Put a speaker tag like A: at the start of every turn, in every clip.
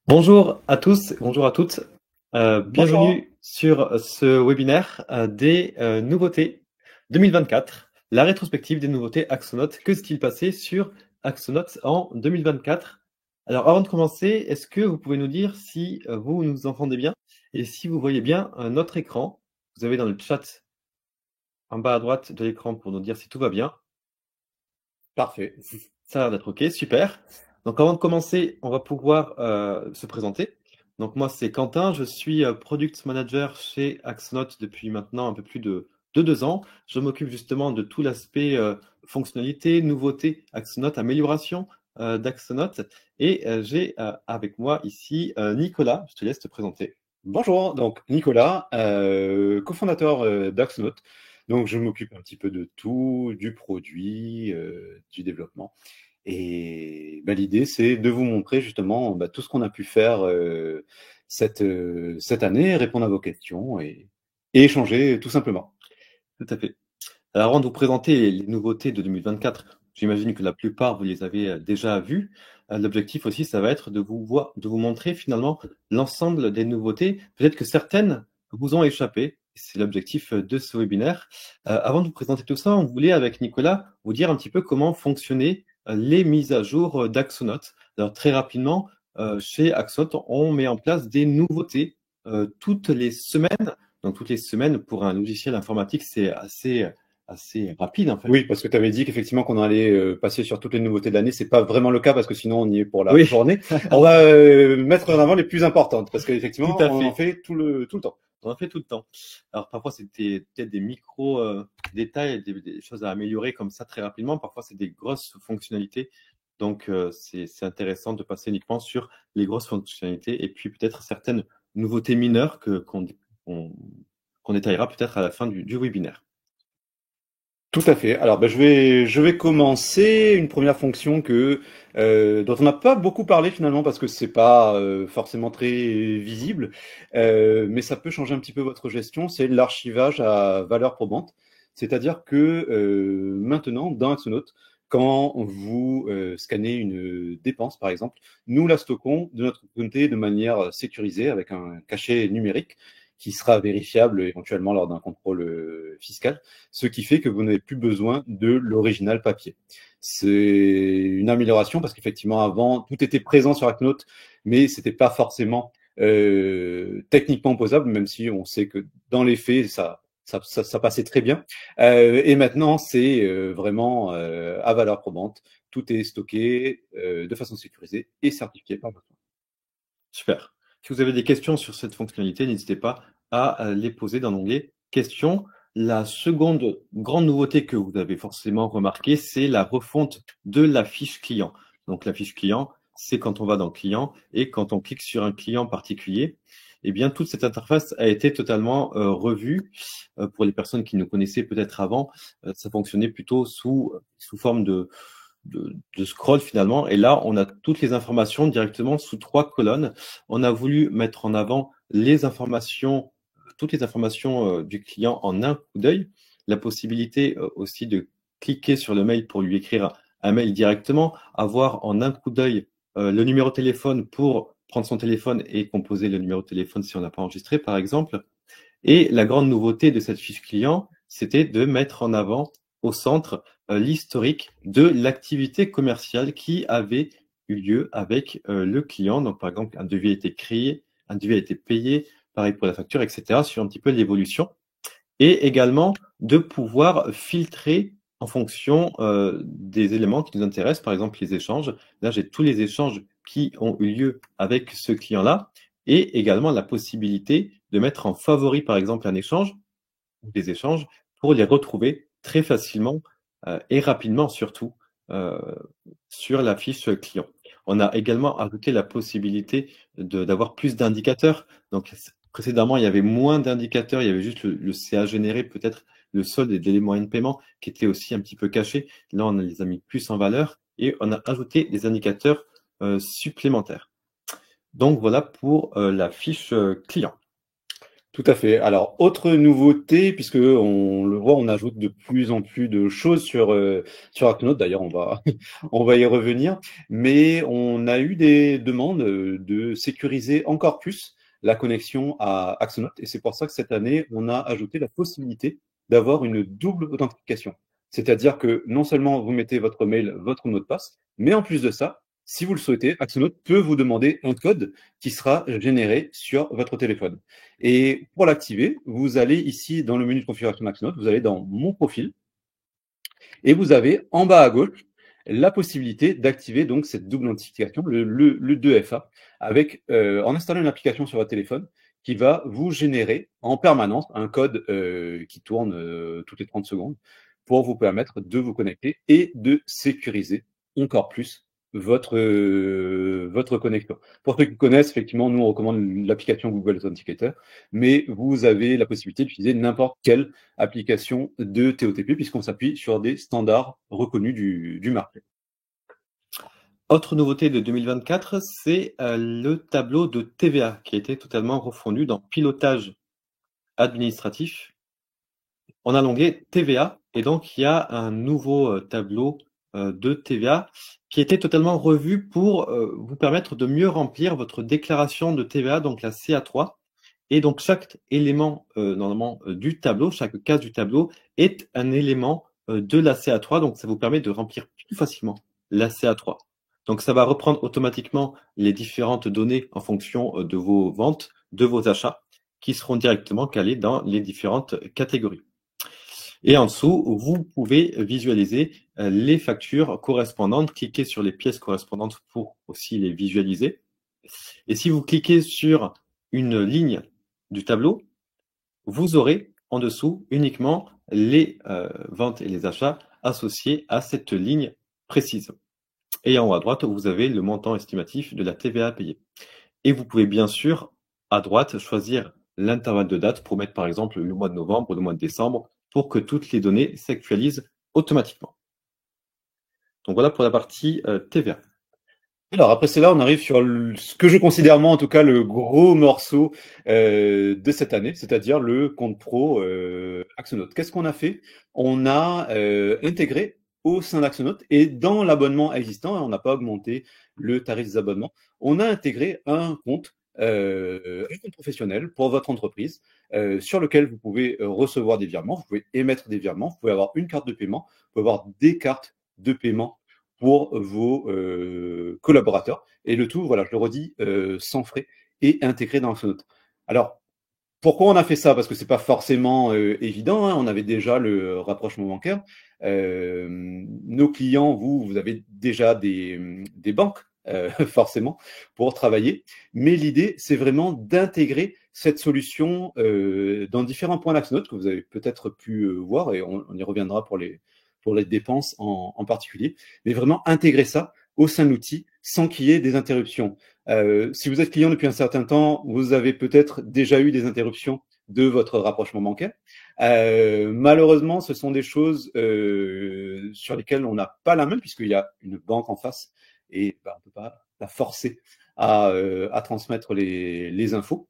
A: Bonjour à tous, bonjour à toutes.
B: Bonjour.
A: Bienvenue sur ce webinaire des nouveautés 2024, la rétrospective des nouveautés Axonote. Que s'est-il passé sur Axonote en 2024? Alors, avant de commencer, est-ce que vous pouvez nous dire si vous nous entendez bien et si vous voyez bien notre écran? Vous avez dans le chat en bas à droite de l'écran pour nous dire si tout va bien.
B: Parfait.
A: Ça a l'air d'être OK, super. Donc avant de commencer, on va pouvoir se présenter. Donc moi, c'est Quentin, je suis Product Manager chez Axonote depuis maintenant un peu plus de 2 ans. Je m'occupe justement de tout l'aspect fonctionnalité, nouveauté, Axonote, amélioration d'Axonote. Et j'ai avec moi ici Nicolas, je te laisse te présenter.
B: Bonjour, donc Nicolas, cofondateur d'Axnote. Donc je m'occupe un petit peu de tout, du produit, du développement. Et l'idée, c'est de vous montrer justement tout ce qu'on a pu faire cette année, répondre à vos questions et échanger tout simplement.
A: Tout à fait. Alors, avant de vous présenter les nouveautés de 2024, j'imagine que la plupart, vous les avez déjà vues. L'objectif aussi, ça va être de vous montrer finalement l'ensemble des nouveautés. Peut-être que certaines vous ont échappé. C'est l'objectif de ce webinaire. Avant de vous présenter tout ça, on voulait, avec Nicolas, vous dire un petit peu comment fonctionnaient les mises à jour d'Axonote. Alors, très rapidement, chez Axonote, on met en place des nouveautés toutes les semaines. Donc, toutes les semaines, pour un logiciel informatique, c'est assez rapide en fait.
B: Oui, parce que tu avais dit qu'effectivement qu'on allait passer sur toutes les nouveautés de l'année. C'est pas vraiment le cas parce que sinon on y est pour la
A: Oui,
B: journée. On va mettre en avant les plus importantes parce
A: tout
B: qu'effectivement
A: à
B: on en
A: fait.
B: fait tout le temps.
A: On en fait tout le temps. Alors parfois c'était peut-être des micro détails, des choses à améliorer comme ça très rapidement. Parfois c'est des grosses fonctionnalités. Donc c'est intéressant de passer uniquement sur les grosses fonctionnalités et puis peut-être certaines nouveautés mineures qu'on qu'on détaillera peut-être à la fin du webinaire.
B: Tout à fait. Alors, je vais commencer une première fonction dont on n'a pas beaucoup parlé finalement parce que c'est pas forcément très visible, mais ça peut changer un petit peu votre gestion. C'est l'archivage à valeur probante. C'est-à-dire que maintenant, dans Axonote, quand vous scannez une dépense, par exemple, nous la stockons de notre côté de manière sécurisée avec un cachet numérique qui sera vérifiable éventuellement lors d'un contrôle fiscal, ce qui fait que vous n'avez plus besoin de l'original papier. C'est une amélioration parce qu'effectivement, avant, tout était présent sur Hacknote, mais c'était pas forcément techniquement posable, même si on sait que dans les faits, ça passait très bien. Et maintenant, c'est vraiment à valeur probante. Tout est stocké de façon sécurisée et certifié par votre.
A: Super. Si vous avez des questions sur cette fonctionnalité, n'hésitez pas à les poser dans l'onglet questions. La seconde grande nouveauté que vous avez forcément remarqué, c'est la refonte de la fiche client. Donc la fiche client, c'est quand on va dans client et quand on clique sur un client particulier, eh bien toute cette interface a été totalement revue. Pour les personnes qui nous connaissaient peut-être avant, ça fonctionnait plutôt sous forme de scroll finalement. Et là, on a toutes les informations directement sous 3 colonnes. On a voulu mettre en avant les informations, toutes les informations du client en un coup d'œil. La possibilité aussi de cliquer sur le mail pour lui écrire un mail directement, avoir en un coup d'œil le numéro de téléphone pour prendre son téléphone et composer le numéro de téléphone si on n'a pas enregistré, par exemple. Et la grande nouveauté de cette fiche client, c'était de mettre en avant au centre l'historique de l'activité commerciale qui avait eu lieu avec le client. Donc, par exemple, un devis a été créé, un devis a été payé, pareil pour la facture, etc., sur un petit peu l'évolution. Et également de pouvoir filtrer en fonction des éléments qui nous intéressent, par exemple les échanges. Là, j'ai tous les échanges qui ont eu lieu avec ce client-là et également la possibilité de mettre en favori, par exemple, un échange ou des échanges pour les retrouver très facilement et rapidement surtout euh, sur la fiche client. On a également ajouté la possibilité d'avoir plus d'indicateurs. Donc précédemment, il y avait moins d'indicateurs, il y avait juste le CA généré, peut-être le solde et les moyens de paiement qui étaient aussi un petit peu cachés. Là, on les a mis plus en valeur et on a ajouté des indicateurs supplémentaires. Donc voilà pour la fiche client.
B: Tout à fait. Alors, autre nouveauté, puisque on le voit, on ajoute de plus en plus de choses sur Arcnote. D'ailleurs, on va on va y revenir. Mais on a eu des demandes de sécuriser encore plus la connexion à Axonote. Et c'est pour ça que cette année, on a ajouté la possibilité d'avoir une double authentification. C'est-à-dire que non seulement vous mettez votre mail, votre mot de passe, mais en plus de ça, si vous le souhaitez, Axonote peut vous demander un code qui sera généré sur votre téléphone. Et pour l'activer, vous allez ici dans le menu de configuration Axonote, vous allez dans Mon profil et vous avez en bas à gauche la possibilité d'activer donc cette double notification, le 2FA, avec en installant une application sur votre téléphone qui va vous générer en permanence un code qui tourne toutes les 30 secondes pour vous permettre de vous connecter et de sécuriser encore plus votre connexion. Pour ceux qui connaissent, effectivement, nous on recommande l'application Google Authenticator, mais vous avez la possibilité d'utiliser n'importe quelle application de TOTP puisqu'on s'appuie sur des standards reconnus du marché.
A: Autre nouveauté de 2024, c'est le tableau de TVA qui a été totalement refondu dans pilotage administratif. On a l'onglet TVA et donc il y a un nouveau tableau de TVA qui était totalement revu pour vous permettre de mieux remplir votre déclaration de TVA, donc la CA3. Et donc chaque élément normalement du tableau, chaque case du tableau est un élément de la CA3, donc ça vous permet de remplir plus facilement la CA3. Donc ça va reprendre automatiquement les différentes données en fonction de vos ventes, de vos achats, qui seront directement calés dans les différentes catégories. Et en dessous, vous pouvez visualiser les factures correspondantes, cliquez sur les pièces correspondantes pour aussi les visualiser. Et si vous cliquez sur une ligne du tableau, vous aurez en dessous uniquement les ventes et les achats associés à cette ligne précise. Et en haut à droite, vous avez le montant estimatif de la TVA payée. Et vous pouvez bien sûr, à droite, choisir l'intervalle de date pour mettre par exemple le mois de novembre, le mois de décembre, pour que toutes les données s'actualisent automatiquement. Donc voilà pour la partie TVA.
B: Alors après cela, on arrive sur ce que je considère moi en tout cas le gros morceau de cette année, c'est-à-dire le compte pro Axonote. Qu'est-ce qu'on a fait? On a intégré au sein d'Axonote et dans l'abonnement existant, on n'a pas augmenté le tarif des abonnements, on a intégré un compte professionnel pour votre entreprise sur lequel vous pouvez recevoir des virements, vous pouvez émettre des virements, vous pouvez avoir une carte de paiement, vous pouvez avoir des cartes de paiement pour vos collaborateurs. Et le tout, voilà, je le redis, sans frais et intégré dans Axonote. Alors, pourquoi on a fait ça? Parce que c'est pas forcément évident, hein. On avait déjà le rapprochement bancaire. Nos clients, vous avez déjà des banques, forcément, pour travailler. Mais l'idée, c'est vraiment d'intégrer cette solution dans différents points d'Axonote que vous avez peut-être pu voir, et on y reviendra pour les dépenses en particulier. Mais vraiment intégrer ça au sein de l'outil sans qu'il y ait des interruptions. Si vous êtes client depuis un certain temps, vous avez peut-être déjà eu des interruptions de votre rapprochement bancaire. Malheureusement, ce sont des choses sur lesquelles on n'a pas la main puisqu'il y a une banque en face et on ne peut pas la forcer à transmettre les infos.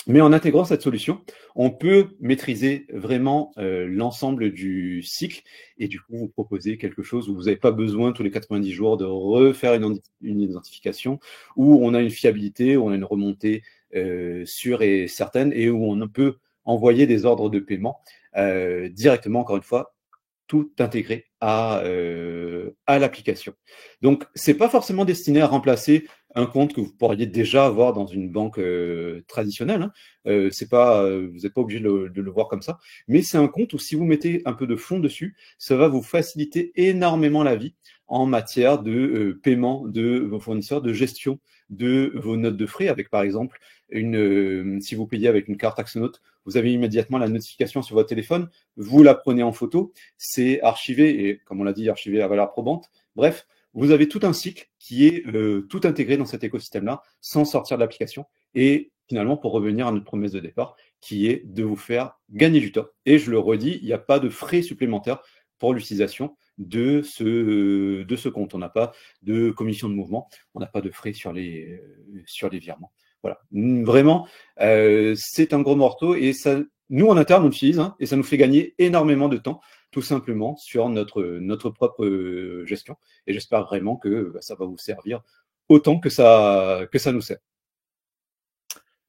B: Mais en intégrant cette solution, on peut maîtriser vraiment l'ensemble du cycle et du coup vous proposer quelque chose où vous n'avez pas besoin tous les 90 jours de refaire une identification, où on a une fiabilité, où on a une remontée sûre et certaine et où on peut envoyer des ordres de paiement directement, encore une fois, tout intégré à l'application. Donc, c'est pas forcément destiné à remplacer un compte que vous pourriez déjà avoir dans une banque traditionnelle. Hein. C'est pas, vous n'êtes pas obligé de le voir comme ça, mais c'est un compte où si vous mettez un peu de fonds dessus, ça va vous faciliter énormément la vie en matière de paiement de vos fournisseurs, de gestion de vos notes de frais, avec par exemple si vous payez avec une carte Axonote, vous avez immédiatement la notification sur votre téléphone, vous la prenez en photo, c'est archivé et comme on l'a dit, archivé à valeur probante. Bref, vous avez tout un cycle qui est tout intégré dans cet écosystème-là, sans sortir de l'application. Et finalement, pour revenir à notre promesse de départ, qui est de vous faire gagner du temps. Et je le redis, il n'y a pas de frais supplémentaires pour l'utilisation de ce compte. On n'a pas de commission de mouvement, on n'a pas de frais sur les virements. Voilà. Vraiment, c'est un gros morceau et ça, nous en interne on l'utilise et ça nous fait gagner énormément de temps, tout simplement sur notre propre gestion. Et j'espère vraiment que ça va vous servir autant que ça nous sert.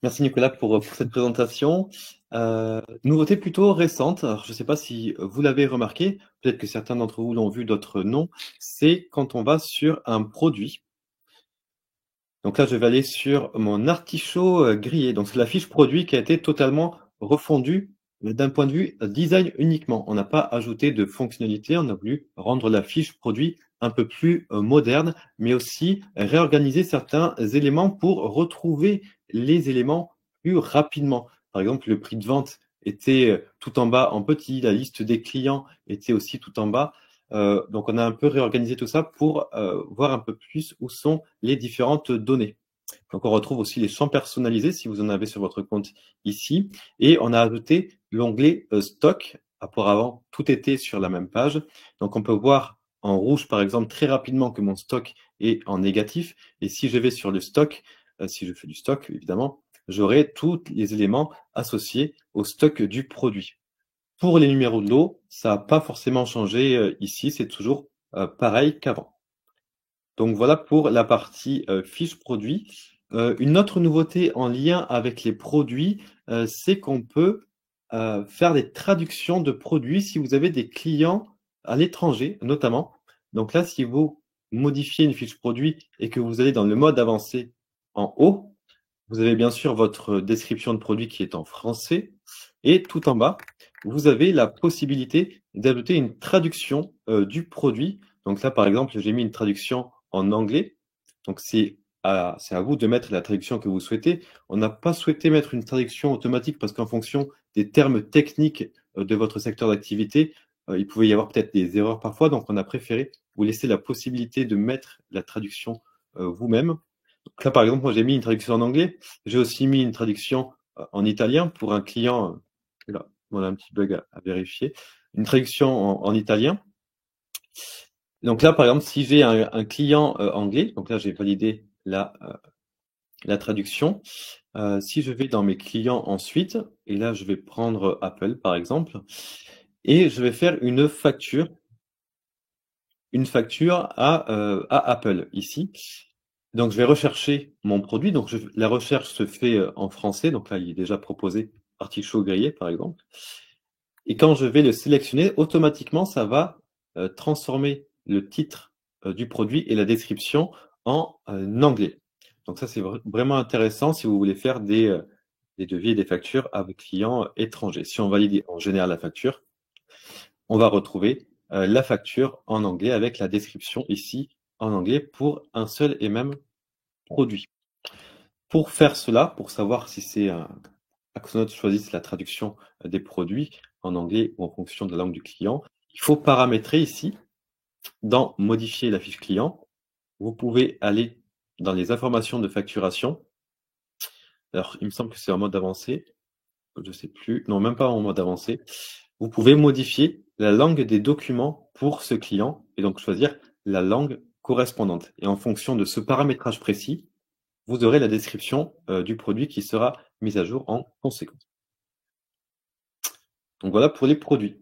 A: Merci Nicolas pour cette présentation. Nouveauté plutôt récente, alors je ne sais pas si vous l'avez remarqué, peut-être que certains d'entre vous l'ont vu, d'autres non, c'est quand on va sur un produit. Donc là, je vais aller sur mon artichaut grillé. Donc c'est la fiche produit qui a été totalement refondue d'un point de vue design uniquement. On n'a pas ajouté de fonctionnalité, on a voulu rendre la fiche produit un peu plus moderne, mais aussi réorganiser certains éléments pour retrouver les éléments plus rapidement. Par exemple, le prix de vente était tout en bas en petit, la liste des clients était aussi tout en bas. Donc on a un peu réorganisé tout ça pour voir un peu plus où sont les différentes données. Donc on retrouve aussi les champs personnalisés si vous en avez sur votre compte ici. Et on a ajouté l'onglet stock. Auparavant, tout était sur la même page. Donc on peut voir en rouge par exemple très rapidement que mon stock est en négatif. Et si je vais sur le stock, si je fais du stock évidemment, j'aurai tous les éléments associés au stock du produit. Pour les numéros de lot, ça n'a pas forcément changé ici, c'est toujours pareil qu'avant. Donc voilà pour la partie fiche produit. Une autre nouveauté en lien avec les produits, c'est qu'on peut faire des traductions de produits si vous avez des clients à l'étranger, notamment. Donc là, si vous modifiez une fiche produit et que vous allez dans le mode avancé en haut, vous avez bien sûr votre description de produit qui est en français. Et tout en bas, vous avez la possibilité d'ajouter une traduction du produit. Donc là, par exemple, j'ai mis une traduction en anglais. Donc c'est à vous de mettre la traduction que vous souhaitez. On n'a pas souhaité mettre une traduction automatique parce qu'en fonction des termes techniques de votre secteur d'activité, il pouvait y avoir peut-être des erreurs parfois. Donc on a préféré vous laisser la possibilité de mettre la traduction vous-même. Donc là, par exemple, moi j'ai mis une traduction en anglais. J'ai aussi mis une traduction en italien pour un client. Là, on a un petit bug à vérifier. Une traduction en italien. Donc là, par exemple, si j'ai un client anglais, donc là j'ai validé la traduction. Si je vais dans mes clients ensuite, et là je vais prendre Apple par exemple, et je vais faire une facture à Apple ici. Donc je vais rechercher mon produit. Donc la recherche se fait en français. Donc là, il est déjà proposé artichaut grillé par exemple. Et quand je vais le sélectionner, automatiquement, ça va transformer le titre du produit et la description en anglais. Donc ça, c'est vraiment intéressant si vous voulez faire des devis et des factures avec clients étrangers. Si on valide en général la facture, on va retrouver la facture en anglais avec la description ici en anglais pour un seul et même produit. Pour faire cela, pour savoir si c'est Axonote choisisse la traduction des produits en anglais ou en fonction de la langue du client, il faut paramétrer ici, dans modifier la fiche client, vous pouvez aller dans les informations de facturation. Alors, il me semble que c'est en mode avancé. Je ne sais plus. Non, même pas en mode avancé. Vous pouvez modifier la langue des documents pour ce client et donc choisir la langue correspondante. Et en fonction de ce paramétrage précis, vous aurez la description du produit qui sera mise à jour en conséquence. Donc voilà pour les produits.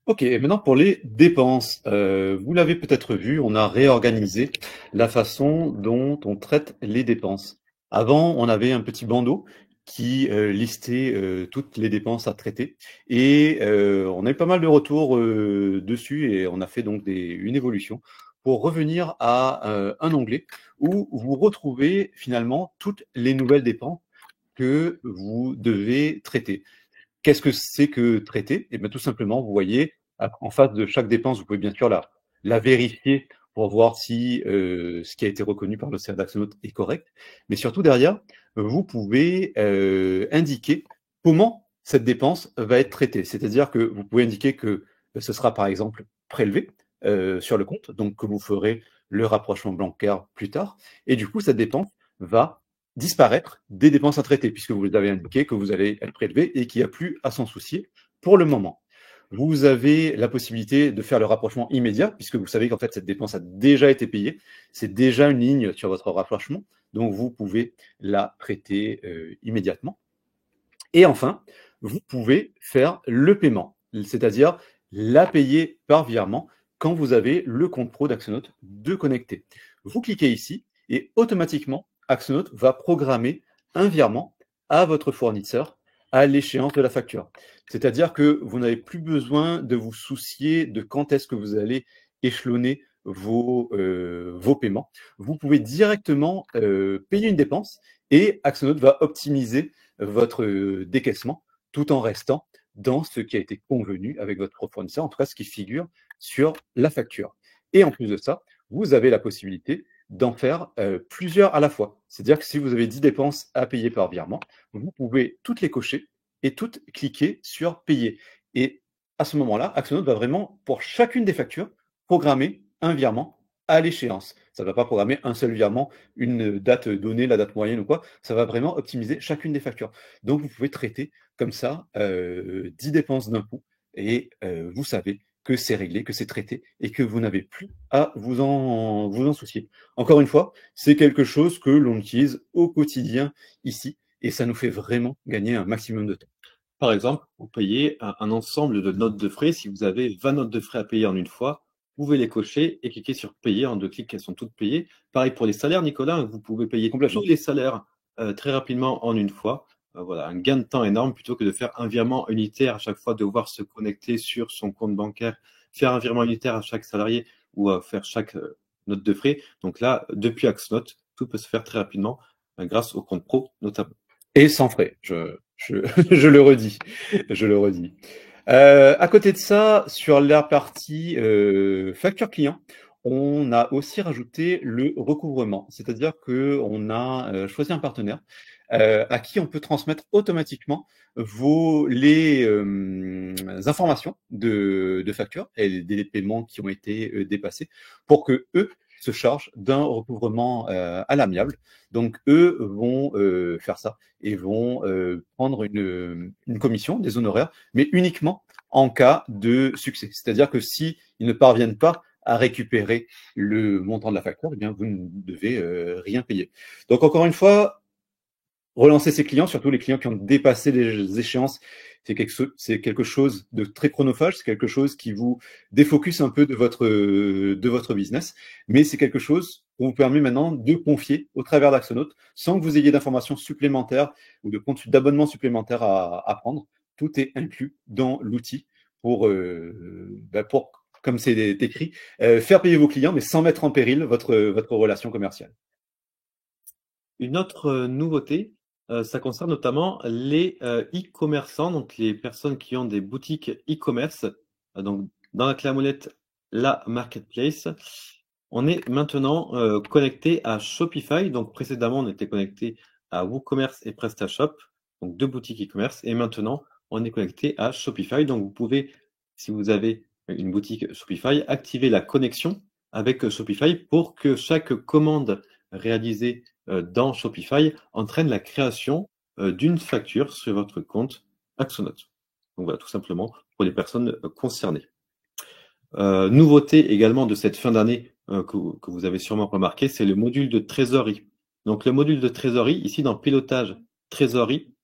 B: Ok, et maintenant pour les dépenses. Vous l'avez peut-être vu, on a réorganisé la façon dont on traite les dépenses. Avant, on avait un petit bandeau qui listait toutes les dépenses à traiter et on a eu pas mal de retours dessus et on a fait donc une évolution pour revenir à un onglet où vous retrouvez finalement toutes les nouvelles dépenses que vous devez traiter. Qu'est-ce que c'est que traiter? Eh bien, tout simplement, vous voyez, en face de chaque dépense, vous pouvez bien sûr la vérifier pour voir si ce qui a été reconnu par le CA d'Axonote est correct. Mais surtout derrière, vous pouvez indiquer comment cette dépense va être traitée. C'est-à-dire que vous pouvez indiquer que ce sera par exemple prélevé sur le compte, donc que vous ferez le rapprochement bancaire plus tard. Et du coup, cette dépense va disparaître des dépenses à traiter, puisque vous avez indiqué que vous allez être prélevé et qu'il n'y a plus à s'en soucier pour le moment. vous avez la possibilité de faire le rapprochement immédiat, puisque vous savez qu'en fait, cette dépense a déjà été payée. C'est déjà une ligne sur votre rapprochement, donc vous pouvez la traiter immédiatement. Et enfin, vous pouvez faire le paiement, c'est-à-dire la payer par virement quand vous avez le compte pro d'Axonote de connecté. Vous cliquez ici et automatiquement, Axonote va programmer un virement à votre fournisseur à l'échéance de la facture. C'est-à-dire que vous n'avez plus besoin de vous soucier de quand est-ce que vous allez échelonner vos paiements. Vous pouvez directement payer une dépense et Axonote va optimiser votre décaissement tout en restant dans ce qui a été convenu avec votre fournisseur, en tout cas ce qui figure sur la facture. Et en plus de ça, vous avez la possibilité d'en faire plusieurs à la fois. C'est-à-dire que si vous avez 10 dépenses à payer par virement, vous pouvez toutes les cocher et toutes cliquer sur payer. Et à ce moment-là, Axonote va vraiment, pour chacune des factures, programmer un virement à l'échéance. Ça ne va pas programmer un seul virement, une date donnée, la date moyenne ou quoi. Ça va vraiment optimiser chacune des factures. Donc, vous pouvez traiter comme ça 10 dépenses d'un coup et vous savez que c'est réglé, que c'est traité et que vous n'avez plus à vous en soucier. Encore une fois, c'est quelque chose que l'on utilise au quotidien ici et ça nous fait vraiment gagner un maximum de temps.
A: Par exemple, vous payez un ensemble de notes de frais. Si vous avez 20 notes de frais à payer en une fois, vous pouvez les cocher et cliquer sur payer. En 2 clics, elles sont toutes payées. Pareil pour les salaires, Nicolas, vous pouvez payer tous les salaires très rapidement en une fois. Voilà, un gain de temps énorme plutôt que de faire un virement unitaire à chaque fois, devoir se connecter sur son compte bancaire, faire un virement unitaire à chaque salarié ou faire chaque note de frais. Donc là, depuis Axnote, tout peut se faire très rapidement grâce au compte pro notamment.
B: Et sans frais, je le redis. Je le redis. À côté de ça, sur la partie facture client, on a aussi rajouté le recouvrement. C'est-à-dire qu'on a choisi un partenaire à qui on peut transmettre automatiquement les informations de facture et des paiements qui ont été dépassés pour que eux se chargent d'un recouvrement à l'amiable. Donc eux vont faire ça et vont prendre une commission, des honoraires, mais uniquement en cas de succès. C'est-à-dire que si ils ne parviennent pas à récupérer le montant de la facture, eh bien vous ne devez rien payer. Donc encore une fois, relancer ses clients, surtout les clients qui ont dépassé les échéances, c'est quelque chose de très chronophage, c'est quelque chose qui vous défocus un peu de votre business, mais c'est quelque chose qu'on vous permet maintenant de confier au travers d'Axonote sans que vous ayez d'informations supplémentaires ou d'abonnements supplémentaires à prendre. Tout est inclus dans l'outil pour, comme c'est écrit, faire payer vos clients, mais sans mettre en péril votre relation commerciale.
A: Une autre nouveauté, ça concerne notamment les e-commerçants, donc les personnes qui ont des boutiques e-commerce. Donc dans la clé à molette, la marketplace. On est maintenant connecté à Shopify. Donc précédemment, on était connecté à WooCommerce et PrestaShop, donc 2 boutiques e-commerce. Et maintenant, on est connecté à Shopify. Donc vous pouvez, si vous avez une boutique Shopify, activer la connexion avec Shopify pour que chaque commande réalisée dans Shopify entraîne la création d'une facture sur votre compte Axonote. Donc voilà, tout simplement pour les personnes concernées. Nouveauté également de cette fin d'année que vous avez sûrement remarqué, c'est le module de trésorerie. Donc le module de trésorerie, ici dans pilotage trésorerie,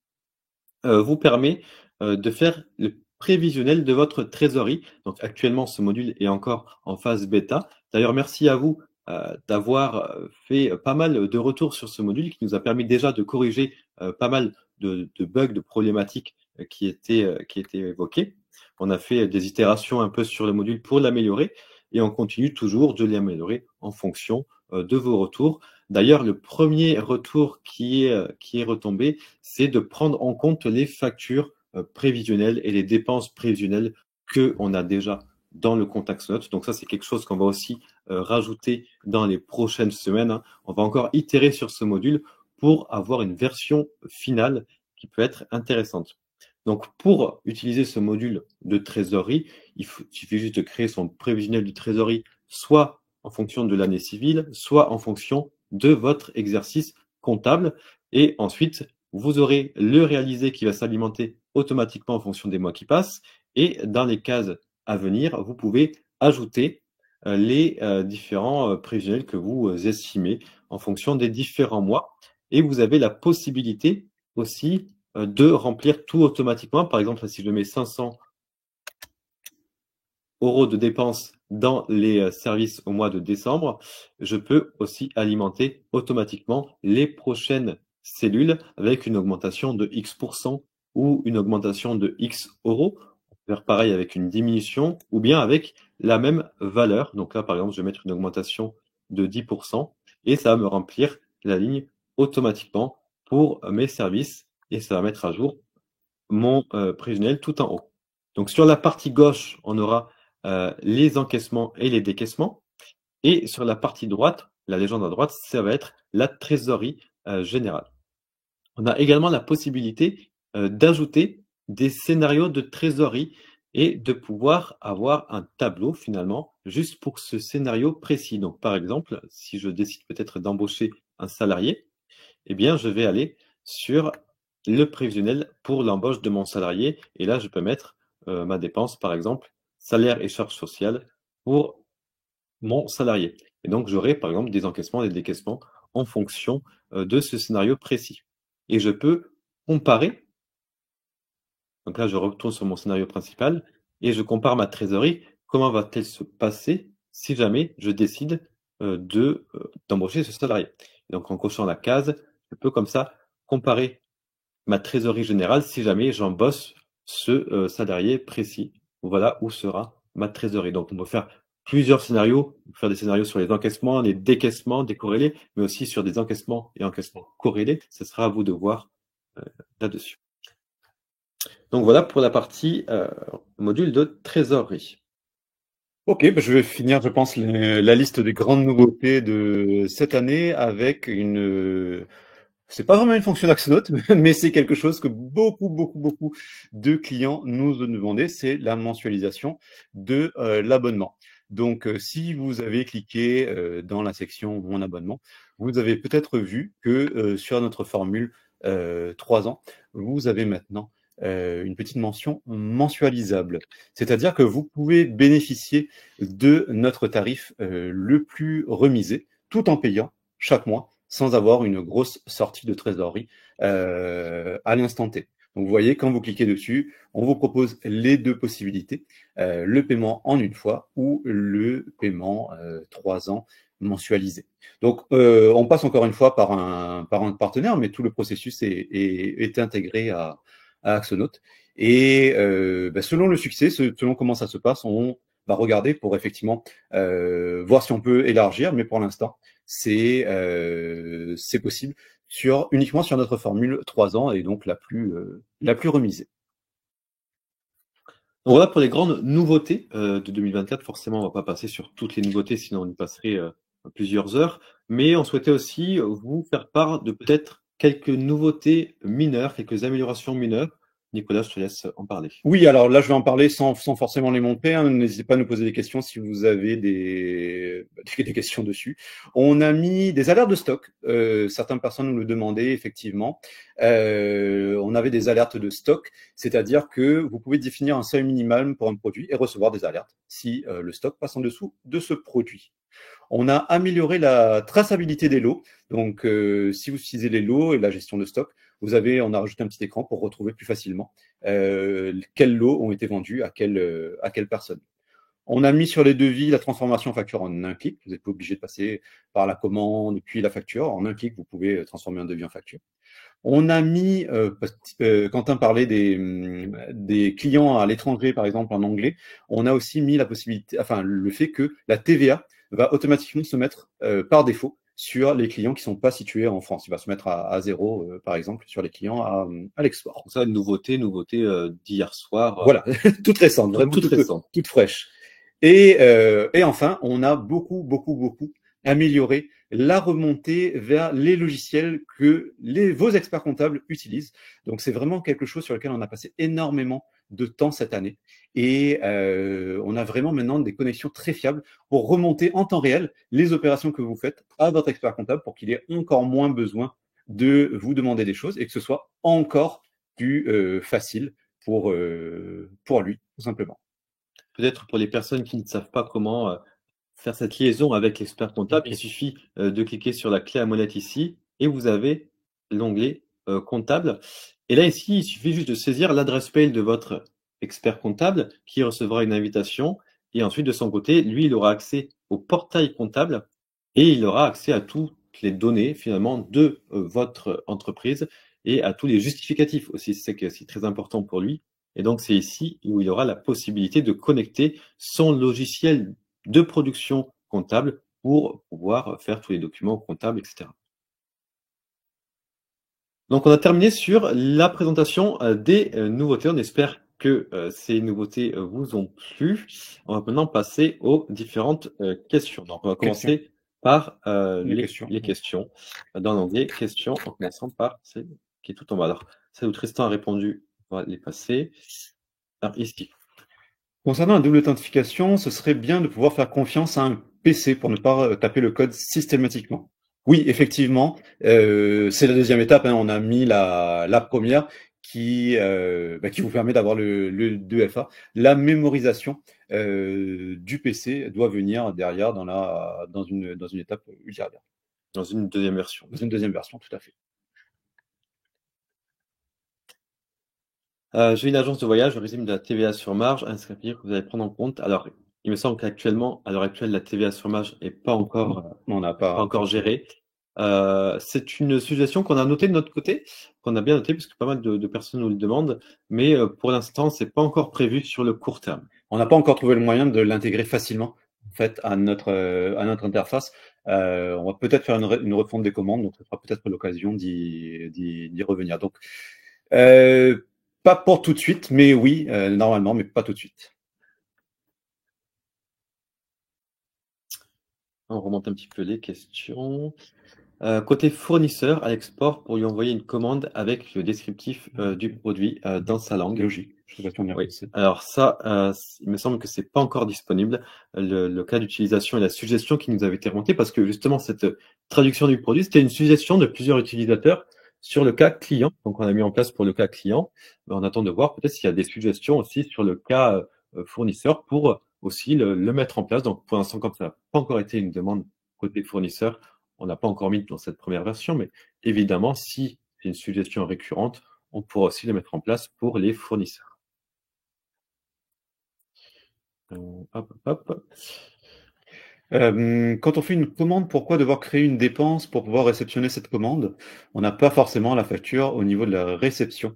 A: vous permet de faire le prévisionnel de votre trésorerie. Donc actuellement, ce module est encore en phase bêta. D'ailleurs, merci à vous d'avoir fait pas mal de retours sur ce module qui nous a permis déjà de corriger pas mal de bugs, de problématiques qui étaient évoquées. On a fait des itérations un peu sur le module pour l'améliorer et on continue toujours de l'améliorer en fonction de vos retours. D'ailleurs, le premier retour qui est retombé, c'est de prendre en compte les factures prévisionnelles et les dépenses prévisionnelles qu'on a déjà dans le compte Axonote. Donc ça, c'est quelque chose qu'on va aussi rajouter dans les prochaines semaines. Hein. On va encore itérer sur ce module pour avoir une version finale qui peut être intéressante. Donc pour utiliser ce module de trésorerie, il suffit juste de créer son prévisionnel de trésorerie, soit en fonction de l'année civile, soit en fonction de votre exercice comptable. Et ensuite, vous aurez le réalisé qui va s'alimenter automatiquement en fonction des mois qui passent Et dans les cases à venir, vous pouvez ajouter les différents prévisionnels que vous estimez en fonction des différents mois. Et vous avez la possibilité aussi de remplir tout automatiquement. Par exemple, si je mets 500 euros de dépenses dans les services au mois de décembre, je peux aussi alimenter automatiquement les prochaines cellules avec une augmentation de X% ou une augmentation de X euros. On peut faire pareil avec une diminution ou bien avec la même valeur. Donc là, par exemple, je vais mettre une augmentation de 10% et ça va me remplir la ligne automatiquement pour mes services et ça va mettre à jour mon prévisionnel tout en haut. Donc sur la partie gauche, on aura les encaissements et les décaissements. Et sur la partie droite, la légende à droite, ça va être la trésorerie générale. On a également la possibilité d'ajouter des scénarios de trésorerie et de pouvoir avoir un tableau finalement juste pour ce scénario précis. Donc par exemple, si je décide peut-être d'embaucher un salarié, eh bien je vais aller sur le prévisionnel pour l'embauche de mon salarié et là je peux mettre ma dépense par exemple salaire et charges sociales pour mon salarié. Et donc j'aurai par exemple des encaissements et des décaissements en fonction de ce scénario précis. Et je peux comparer. Donc là, je retourne sur mon scénario principal et je compare ma trésorerie. Comment va-t-elle se passer si jamais je décide d'embaucher ce salarié? Donc en cochant la case, je peux comme ça comparer ma trésorerie générale si jamais j'embauche ce salarié précis. Voilà où sera ma trésorerie. Donc on peut faire plusieurs scénarios, on peut faire des scénarios sur les encaissements, les décaissements, décorrélés, mais aussi sur des encaissements et encaissements corrélés. Ce sera à vous de voir là-dessus. Donc voilà pour la partie module de trésorerie.
B: Ok, bah, je vais finir, je pense, la liste des grandes nouveautés de cette année avec c'est pas vraiment une fonction d'Axonote, mais c'est quelque chose que beaucoup de clients nous ont demandé, c'est la mensualisation de l'abonnement. Donc, si vous avez cliqué dans la section Mon abonnement, vous avez peut-être vu que sur notre formule 3 ans, vous avez maintenant une petite mention mensualisable. C'est-à-dire que vous pouvez bénéficier de notre tarif le plus remisé, tout en payant chaque mois, sans avoir une grosse sortie de trésorerie à l'instant T. Donc vous voyez, quand vous cliquez dessus, on vous propose les deux possibilités, le paiement en une fois ou le paiement 3 ans mensualisé. Donc on passe encore une fois par un partenaire, mais tout le processus est intégré à Axonote. Et selon le succès, selon comment ça se passe, on va regarder pour effectivement voir si on peut élargir, mais pour l'instant, c'est possible uniquement sur notre formule 3 ans et donc la plus remisée.
A: Donc voilà pour les grandes nouveautés de 2024. Forcément, on va pas passer sur toutes les nouveautés, sinon on y passerait plusieurs heures. Mais on souhaitait aussi vous faire part de peut-être quelques nouveautés mineures, quelques améliorations mineures. Nicolas, je te laisse en parler.
B: Oui, alors là, je vais en parler sans forcément les montrer. Hein. N'hésitez pas à nous poser des questions si vous avez des questions dessus. On a mis des alertes de stock. Certaines personnes nous le demandaient, effectivement. On avait des alertes de stock, c'est-à-dire que vous pouvez définir un seuil minimal pour un produit et recevoir des alertes si le stock passe en dessous de ce produit. On a amélioré la traçabilité des lots. Donc, si vous utilisez les lots et la gestion de stock, on a rajouté un petit écran pour retrouver plus facilement quels lots ont été vendus à quelle personne. On a mis sur les devis la transformation en facture en un clic. Vous n'êtes pas obligé de passer par la commande puis la facture. En un clic, vous pouvez transformer un devis en facture. On a mis, Quentin parlait des clients à l'étranger, par exemple en anglais. On a aussi mis la possibilité, le fait que la TVA va automatiquement se mettre par défaut sur les clients qui ne sont pas situés en France. Il va se mettre à 0, par exemple, sur les clients à l'export.
A: Ça, une nouveauté d'hier soir.
B: Voilà, toute récente, vraiment toute récente, toute fraîche. Et enfin, on a beaucoup amélioré la remontée vers les logiciels que vos experts comptables utilisent. Donc, c'est vraiment quelque chose sur lequel on a passé énormément de temps cette année. Et on a vraiment maintenant des connexions très fiables pour remonter en temps réel les opérations que vous faites à votre expert comptable pour qu'il ait encore moins besoin de vous demander des choses et que ce soit encore plus facile pour lui, tout simplement.
A: Peut-être pour les personnes qui ne savent pas comment faire cette liaison avec l'expert comptable, il suffit de cliquer sur la clé à molette ici et vous avez l'onglet comptable. Et là, ici, il suffit juste de saisir l'adresse mail de votre expert comptable qui recevra une invitation. Et ensuite, de son côté, lui, il aura accès au portail comptable et il aura accès à toutes les données finalement de votre entreprise et à tous les justificatifs aussi. C'est très important pour lui. Et donc, c'est ici où il aura la possibilité de connecter son logiciel de production comptable pour pouvoir faire tous les documents comptables, etc. Donc, on a terminé sur la présentation des nouveautés. On espère que ces nouveautés vous ont plu. On va maintenant passer aux différentes questions. Donc, on va commencer par les questions. Dans l'onglet questions, en commençant par celle qui est tout en bas. Alors, celle où Tristan a répondu, on va les passer. Alors, ici.
B: Concernant la double authentification, ce serait bien de pouvoir faire confiance à un PC pour ne pas taper le code systématiquement. Oui, effectivement, c'est la deuxième étape. On a mis la première qui vous permet d'avoir le 2FA. La mémorisation du PC doit venir derrière dans une étape ultérieure.
A: Dans une deuxième version.
B: Dans une deuxième version, tout à fait.
A: J'ai une agence de voyage, je résume de la TVA sur marge, un papier que vous allez prendre en compte. Alors, il me semble qu'actuellement, à l'heure actuelle, la TVA sur marge n'est pas encore, pas encore gérée. C'est une suggestion qu'on a notée de notre côté, qu'on a bien notée, parce que pas mal de personnes nous le demandent, mais pour l'instant, c'est pas encore prévu sur le court terme.
B: On n'a pas encore trouvé le moyen de l'intégrer facilement en fait à notre interface. On va peut-être faire une refonte des commandes, donc ça sera peut-être l'occasion d'y revenir. Donc pas pour tout de suite, mais oui, normalement, mais pas tout de suite.
A: On remonte un petit peu les questions. Côté fournisseur, à l'export, pour lui envoyer une commande avec le descriptif du produit dans sa langue.
B: Logique.
A: Oui. Alors ça, il me semble que c'est pas encore disponible. Le cas d'utilisation et la suggestion qui nous avait été remontée, parce que justement cette traduction du produit, c'était une suggestion de plusieurs utilisateurs sur le cas client. Donc on a mis en place pour le cas client. On attend de voir peut-être s'il y a des suggestions aussi sur le cas fournisseur pour aussi le mettre en place. Donc pour l'instant, comme ça n'a pas encore été une demande côté fournisseur, on n'a pas encore mis dans cette première version, mais évidemment, si c'est une suggestion récurrente, on pourra aussi le mettre en place pour les fournisseurs.
B: Quand on fait une commande, pourquoi devoir créer une dépense pour pouvoir réceptionner cette commande? On n'a pas forcément la facture au niveau de la réception.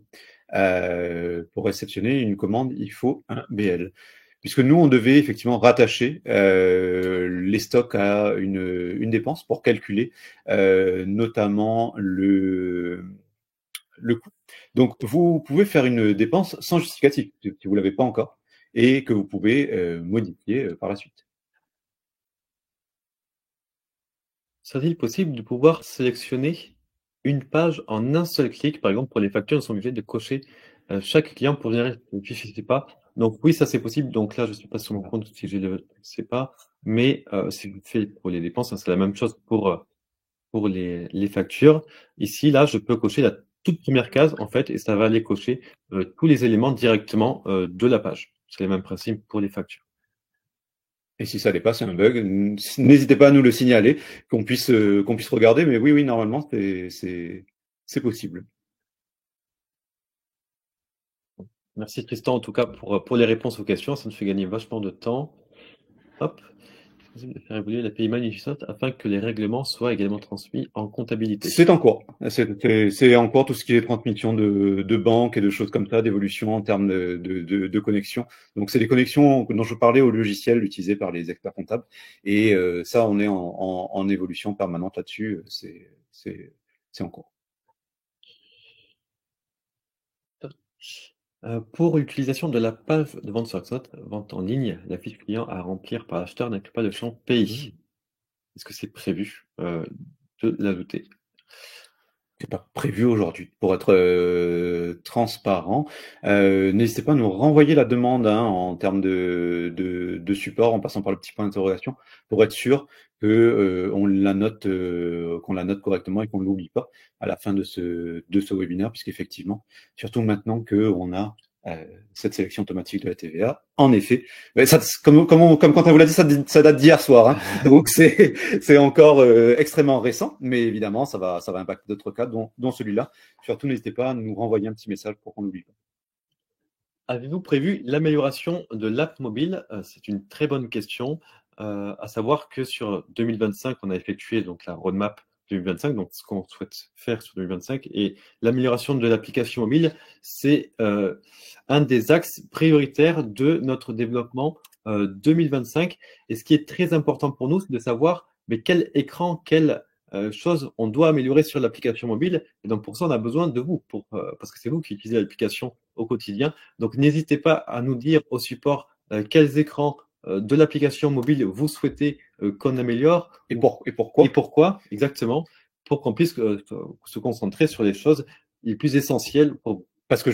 B: Pour réceptionner une commande, il faut un BL. Puisque nous, on devait effectivement rattacher les stocks à une dépense pour calculer notamment le coût. Donc, vous pouvez faire une dépense sans justificatif, si vous ne l'avez pas encore, et que vous pouvez modifier par la suite.
A: Serait-il possible de pouvoir sélectionner une page en un seul clic? Par exemple, pour les factures, nous sommes obligés de cocher chaque client pour générer le fichier CEPA. Donc oui, ça c'est possible. Donc là, je ne suis pas sur mon compte si j'ai le CEPA, mais si vous faites pour les dépenses, hein, c'est la même chose pour les factures. Ici, là, je peux cocher la toute première case, en fait, et ça va aller cocher tous les éléments directement de la page. C'est le même principe pour les factures.
B: Et si ça dépasse un bug, n'hésitez pas à nous le signaler, qu'on puisse regarder. Mais oui, normalement, c'est possible.
A: Merci Tristan, en tout cas, pour les réponses aux questions. Ça nous fait gagner vachement de temps. Hop. De faire évoluer l'API Magnificent afin que les règlements soient également transmis en comptabilité.
B: C'est en cours. C'est en cours tout ce qui est transmission de banques et de choses comme ça, d'évolution en termes de connexion. Donc, c'est les connexions dont je parlais au logiciel utilisé par les experts comptables. Et ça, on est en évolution permanente là-dessus. C'est en cours.
A: Pour l'utilisation de la page de vente sur Xot, vente en ligne, la fiche client à remplir par l'acheteur n'inclut pas le champ pays. Est-ce que c'est prévu de l'ajouter?
B: C'est pas prévu aujourd'hui. Pour être transparent, n'hésitez pas à nous renvoyer la demande en termes de support en passant par le petit point d'interrogation pour être sûr que qu'on la note correctement et qu'on ne l'oublie pas à la fin de ce webinaire, puisqu'effectivement, surtout maintenant qu'on a cette sélection automatique de la TVA. En effet, mais ça, comme quand on vous l'a dit, ça date d'hier soir, hein. Donc c'est encore extrêmement récent, mais évidemment ça va impacter d'autres cas, dont celui-là. Surtout, n'hésitez pas à nous renvoyer un petit message pour qu'on l'oublie pas.
A: Avez-vous prévu l'amélioration de l'app mobile? C'est une très bonne question. À savoir que sur 2025, on a effectué donc la roadmap 2025, donc ce qu'on souhaite faire sur 2025 et l'amélioration de l'application mobile, c'est un des axes prioritaires de notre développement 2025. Et ce qui est très important pour nous, c'est de savoir mais quel écran, quelle chose on doit améliorer sur l'application mobile. Et donc pour ça, on a besoin de vous, parce que c'est vous qui utilisez l'application au quotidien. Donc n'hésitez pas à nous dire au support quels écrans de l'application mobile vous souhaitez qu'on améliore
B: Et pourquoi?
A: et pourquoi exactement, pour qu'on puisse se concentrer sur les choses les plus essentielles pour vous.
B: Parce que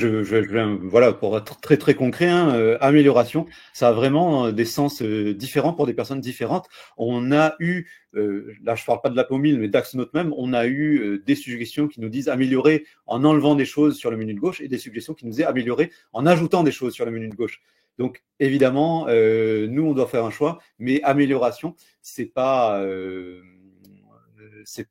B: voilà, pour être très très concret, hein, amélioration, ça a vraiment des sens différents pour des personnes différentes. On a eu, là je parle pas de la Pomile, mais d'Axonote même, on a eu des suggestions qui nous disent améliorer en enlevant des choses sur le menu de gauche et des suggestions qui nous disent améliorer en ajoutant des choses sur le menu de gauche. Donc évidemment, nous on doit faire un choix, mais amélioration, c'est pas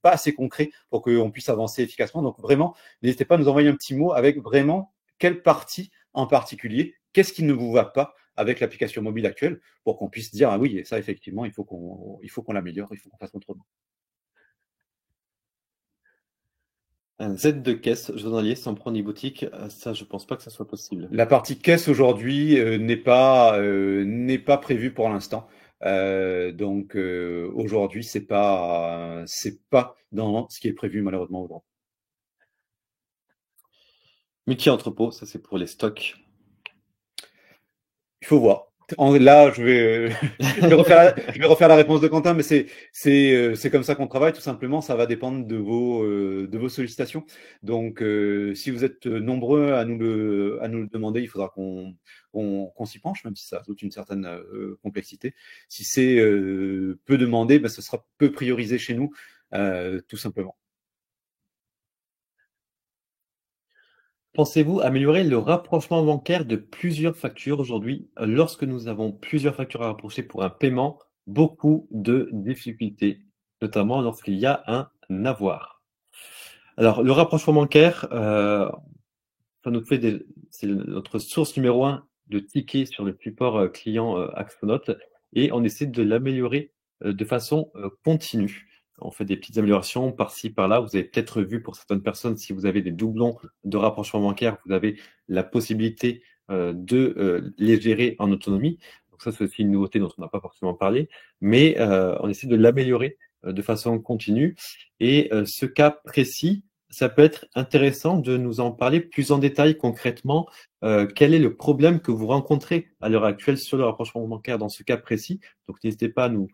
B: assez concret pour qu'on puisse avancer efficacement. Donc vraiment, n'hésitez pas à nous envoyer un petit mot avec vraiment quelle partie en particulier, qu'est-ce qui ne vous va pas avec l'application mobile actuelle pour qu'on puisse dire ah oui, et ça effectivement, il faut qu'on l'améliore, il faut qu'on fasse autrement.
A: Un Z de caisse journalier sans prendre e-boutique, ça je pense pas que ça soit possible.
B: La partie caisse aujourd'hui n'est pas prévue pour l'instant. Donc aujourd'hui, c'est pas dans ce qui est prévu malheureusement aujourd'hui.
A: Multi-entrepôt, ça c'est pour les stocks.
B: Il faut voir. Là, je vais refaire la réponse de Quentin, mais c'est comme ça qu'on travaille, tout simplement. Ça va dépendre de vos sollicitations. Donc, si vous êtes nombreux à nous le demander, il faudra qu'on s'y penche, même si ça ajoute une certaine complexité. Si c'est peu demandé, ben, ce sera peu priorisé chez nous, tout simplement.
A: Pensez-vous améliorer le rapprochement bancaire de plusieurs factures aujourd'hui? Lorsque nous avons plusieurs factures à rapprocher pour un paiement, beaucoup de difficultés, notamment lorsqu'il y a un avoir. Alors, le rapprochement bancaire, c'est notre source numéro 1 de tickets sur le support client Axonote et on essaie de l'améliorer de façon continue. On fait des petites améliorations par-ci, par-là. Vous avez peut-être vu pour certaines personnes, si vous avez des doublons de rapprochement bancaire, vous avez la possibilité de les gérer en autonomie. Donc ça, c'est aussi une nouveauté dont on n'a pas forcément parlé, mais on essaie de l'améliorer de façon continue. Et ce cas précis, ça peut être intéressant de nous en parler plus en détail concrètement. Quel est le problème que vous rencontrez à l'heure actuelle sur le rapprochement bancaire dans ce cas précis? Donc n'hésitez pas à nous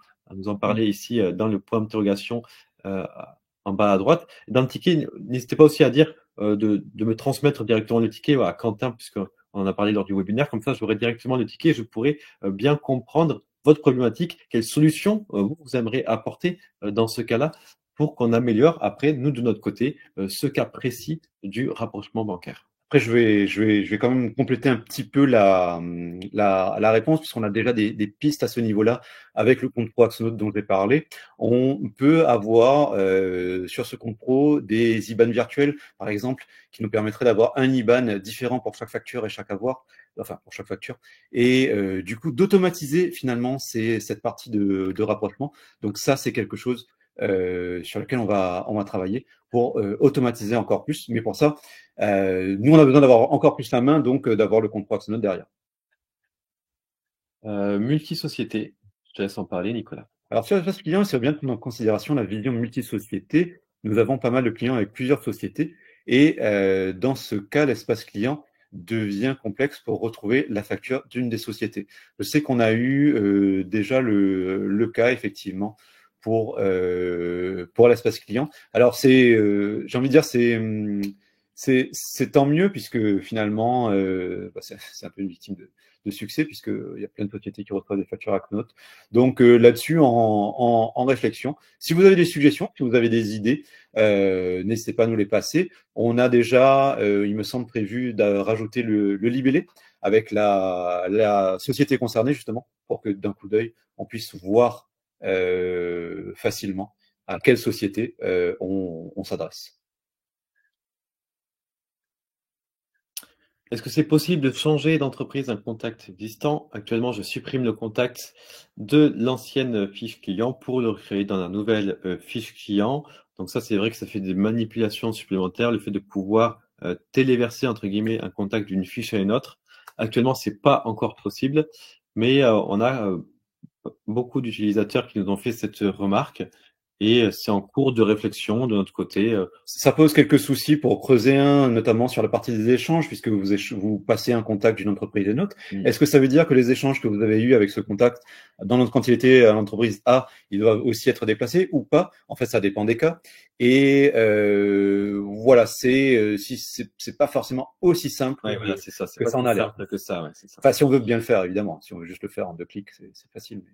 A: en parler ici dans le point d'interrogation en bas à droite. Dans le ticket, n'hésitez pas aussi à dire de me transmettre directement le ticket à Quentin, puisqu'on en a parlé lors du webinaire. Comme ça, j'aurai directement le ticket et je pourrai bien comprendre votre problématique, quelle solution vous aimeriez apporter dans ce cas-là pour qu'on améliore après, nous, de notre côté, ce cas précis du rapprochement bancaire.
B: Après, je vais quand même compléter un petit peu la réponse, puisqu'on a déjà des pistes à ce niveau-là avec le compte pro Axonote dont je vais parler. On peut avoir sur ce compte pro des IBAN virtuels, par exemple, qui nous permettraient d'avoir un IBAN différent pour chaque facture et chaque avoir, enfin pour chaque facture, et du coup d'automatiser finalement cette partie de rapprochement. Donc ça, c'est quelque chose sur lequel on va travailler pour automatiser encore plus. Mais pour ça, nous, on a besoin d'avoir encore plus la main, donc d'avoir le compte pro Axonote derrière.
A: Multisociété, je te laisse en parler, Nicolas.
B: Alors sur l'espace client, c'est bien de prendre en considération la vision multisociété. Nous avons pas mal de clients avec plusieurs sociétés et dans ce cas, l'espace client devient complexe pour retrouver la facture d'une des sociétés. Je sais qu'on a eu déjà le cas effectivement pour l'espace client. Alors c'est, j'ai envie de dire, c'est tant mieux puisque finalement, c'est un peu une victime de succès puisqu'il y a plein de sociétés qui reçoivent des factures Axonote. Donc là-dessus, en réflexion, si vous avez des suggestions, si vous avez des idées, n'hésitez pas à nous les passer. On a déjà, il me semble, prévu de rajouter le libellé avec la société concernée, justement, pour que d'un coup d'œil, on puisse voir facilement à quelle société on s'adresse.
A: Est-ce que c'est possible de changer d'entreprise d'un contact existant? Actuellement, je supprime le contact de l'ancienne fiche client pour le créer dans la nouvelle fiche client. Donc ça, c'est vrai que ça fait des manipulations supplémentaires, le fait de pouvoir téléverser entre guillemets un contact d'une fiche à une autre. Actuellement, c'est pas encore possible, mais on a beaucoup d'utilisateurs qui nous ont fait cette remarque et c'est en cours de réflexion de notre côté.
B: Ça pose quelques soucis pour creuser notamment sur la partie des échanges, puisque vous passez un contact d'une entreprise à une autre. Est-ce que ça veut dire que les échanges que vous avez eus avec ce contact, quand il était à l'entreprise A, ils doivent aussi être déplacés ou pas? En fait, ça dépend des cas. Et voilà, c'est pas forcément aussi simple
A: Voilà, c'est ça, c'est
B: que
A: pas
B: ça en
A: si
B: a l'air.
A: simple que ça, ouais, c'est ça.
B: Enfin, si on veut bien le faire, évidemment. Si on veut juste le faire en 2 clics, c'est facile. Mais...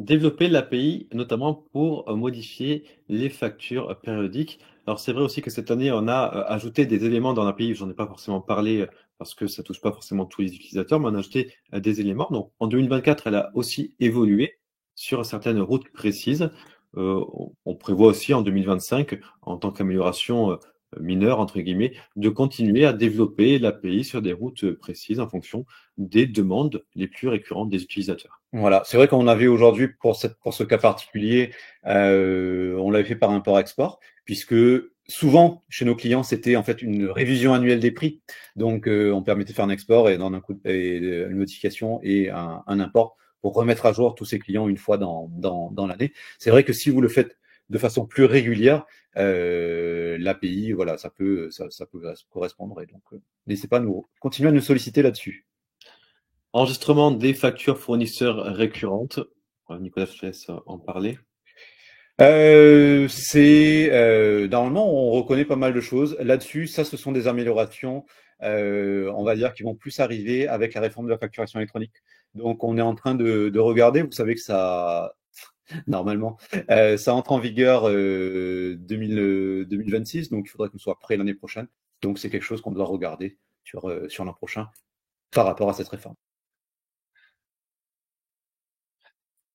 A: Développer l'API, notamment pour modifier les factures périodiques. Alors c'est vrai aussi que cette année, on a ajouté des éléments dans l'API, j'en ai pas forcément parlé parce que ça touche pas forcément tous les utilisateurs, mais on a ajouté des éléments. Donc en 2024, elle a aussi évolué sur certaines routes précises. On prévoit aussi en 2025, en tant qu'amélioration mineure, entre guillemets, de continuer à développer l'API sur des routes précises en fonction des demandes les plus récurrentes des utilisateurs.
B: Voilà, c'est vrai qu'on avait aujourd'hui pour ce cas particulier, on l'avait fait par import-export, puisque souvent chez nos clients c'était en fait une révision annuelle des prix, donc on permettait de faire un export et dans un coup une modification et un import pour remettre à jour tous ces clients une fois dans l'année. C'est vrai que si vous le faites de façon plus régulière, l'API, voilà, ça peut correspondre et donc n'hésitez pas à continuer à nous solliciter là-dessus.
A: Enregistrement des factures fournisseurs récurrentes. Nicolas, je te laisse en parler.
B: Normalement on reconnaît pas mal de choses là-dessus. Ça, ce sont des améliorations, on va dire, qui vont plus arriver avec la réforme de la facturation électronique. Donc, on est en train de regarder. Vous savez que ça, normalement, ça entre en vigueur 2026. Donc, il faudrait qu'on soit prêt l'année prochaine. Donc, c'est quelque chose qu'on doit regarder sur l'an prochain par rapport à cette réforme.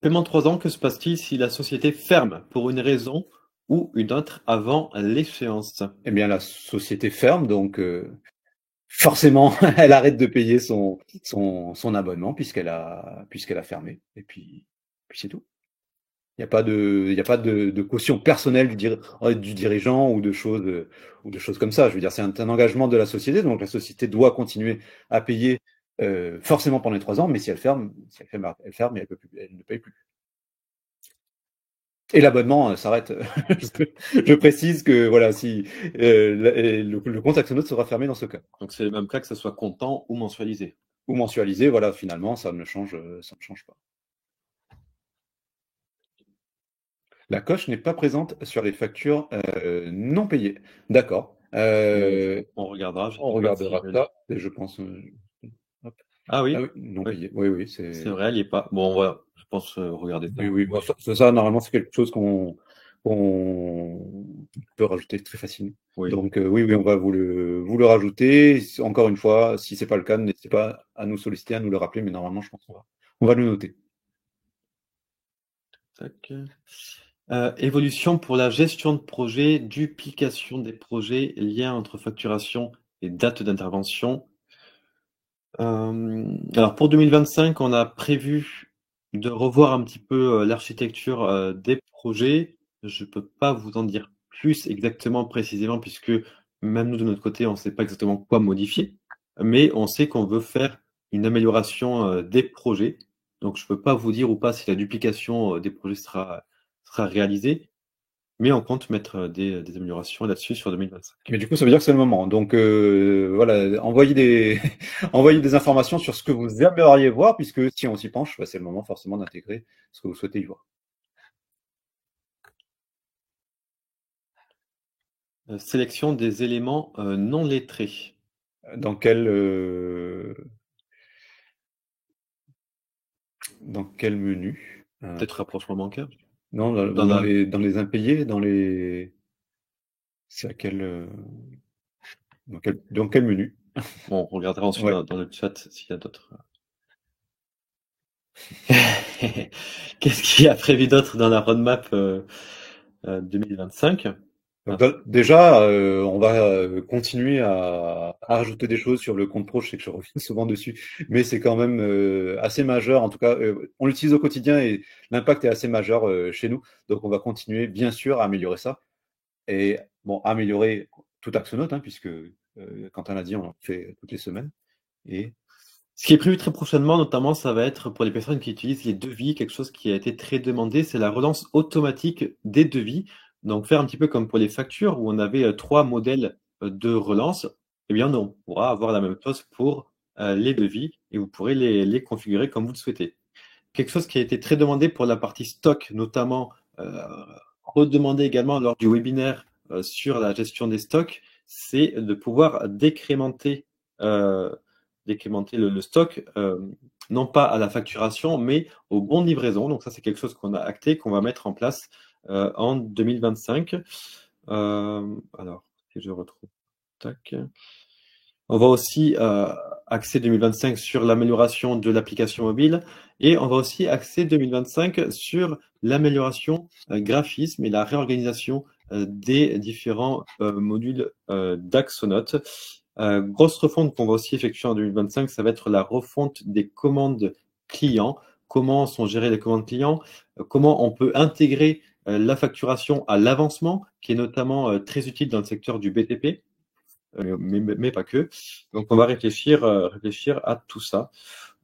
A: Paiement de 3 ans, que se passe-t-il si la société ferme pour une raison ou une autre avant l'échéance?
B: Eh bien, la société ferme, donc forcément, elle arrête de payer son abonnement puisqu'elle a fermé. Et puis c'est tout. Il y a pas de caution personnelle du dirigeant ou de choses comme ça. Je veux dire, c'est un engagement de la société, donc la société doit continuer à payer forcément pendant les 3 ans, mais si elle ferme, elle ferme et elle ne paye plus. Et l'abonnement s'arrête. Je précise que voilà, si le compte Axonote sera fermé dans ce cas.
A: Donc c'est le même cas que ce soit comptant ou mensualisé.
B: Ou mensualisé, voilà, finalement, ça ne change pas. La coche n'est pas présente sur les factures non payées. D'accord.
A: On regardera.
B: On regardera ça. Et je pense. Hop.
A: Ah oui,
B: non
A: oui.
B: payé. Oui,
A: C'est vrai, il n'y est pas. Bon, voilà, je pense regarder ça.
B: Oui. Bon, ça, normalement, c'est quelque chose qu'on peut rajouter très facilement.
A: Oui.
B: Donc oui, on va vous le rajouter. Encore une fois, si c'est pas le cas, n'hésitez pas à nous solliciter, à nous le rappeler, mais normalement, je pense qu'on va le noter.
A: Tac. Évolution pour la gestion de projet, duplication des projets, lien entre facturation et date d'intervention. Alors pour 2025, on a prévu de revoir un petit peu l'architecture des projets. Je peux pas vous en dire plus exactement précisément puisque même nous de notre côté, on ne sait pas exactement quoi modifier, mais on sait qu'on veut faire une amélioration des projets. Donc je peux pas vous dire ou pas si la duplication des projets sera réalisée, mais on compte mettre des améliorations là-dessus sur 2025.
B: Mais du coup, ça veut dire que c'est le moment. Donc voilà, envoyez envoyez des informations sur ce que vous aimeriez voir, puisque si on s'y penche, bah, c'est le moment forcément d'intégrer ce que vous souhaitez y voir.
A: Sélection des éléments non lettrés.
B: Dans quel menu?
A: Peut-être rapprochement bancaire.
B: Non, dans les impayés, c'est à dans quel menu?
A: Bon, on regardera ensuite
B: Ouais.
A: dans le chat s'il y a d'autres. Qu'est-ce qu'il y a prévu d'autre dans la roadmap 2025?
B: Donc, déjà, on va continuer à rajouter des choses sur le compte pro. Je sais que je reviens souvent dessus, mais c'est quand même assez majeur. En tout cas, on l'utilise au quotidien et l'impact est assez majeur chez nous. Donc, on va continuer, bien sûr, à améliorer ça. Et bon, améliorer tout Axonote, hein, puisque Quentin l'a dit, on le fait toutes les semaines. Et
A: Ce qui est prévu très prochainement, notamment, ça va être pour les personnes qui utilisent les devis, quelque chose qui a été très demandé, c'est la relance automatique des devis. Donc, faire un petit peu comme pour les factures, où on avait trois modèles de relance, eh bien, on pourra avoir la même chose pour les devis et vous pourrez les configurer comme vous le souhaitez. Quelque chose qui a été très demandé pour la partie stock, notamment redemandé également lors du webinaire sur la gestion des stocks, c'est de pouvoir euh, décrémenter le stock, non pas à la facturation, mais aux bonnes livraisons. Donc ça, c'est quelque chose qu'on a acté, qu'on va mettre en place en 2025. Alors, si je retrouve, tac. On va aussi axer 2025 sur l'amélioration de l'application mobile et on va aussi axer 2025 sur l'amélioration graphisme et la réorganisation des différents modules d'Axonote. Grosse refonte qu'on va aussi effectuer en 2025, ça va être la refonte des commandes clients. Comment sont gérées les commandes clients, comment on peut intégrer la facturation à l'avancement, qui est notamment très utile dans le secteur du BTP mais pas que. Donc, on va réfléchir à tout ça.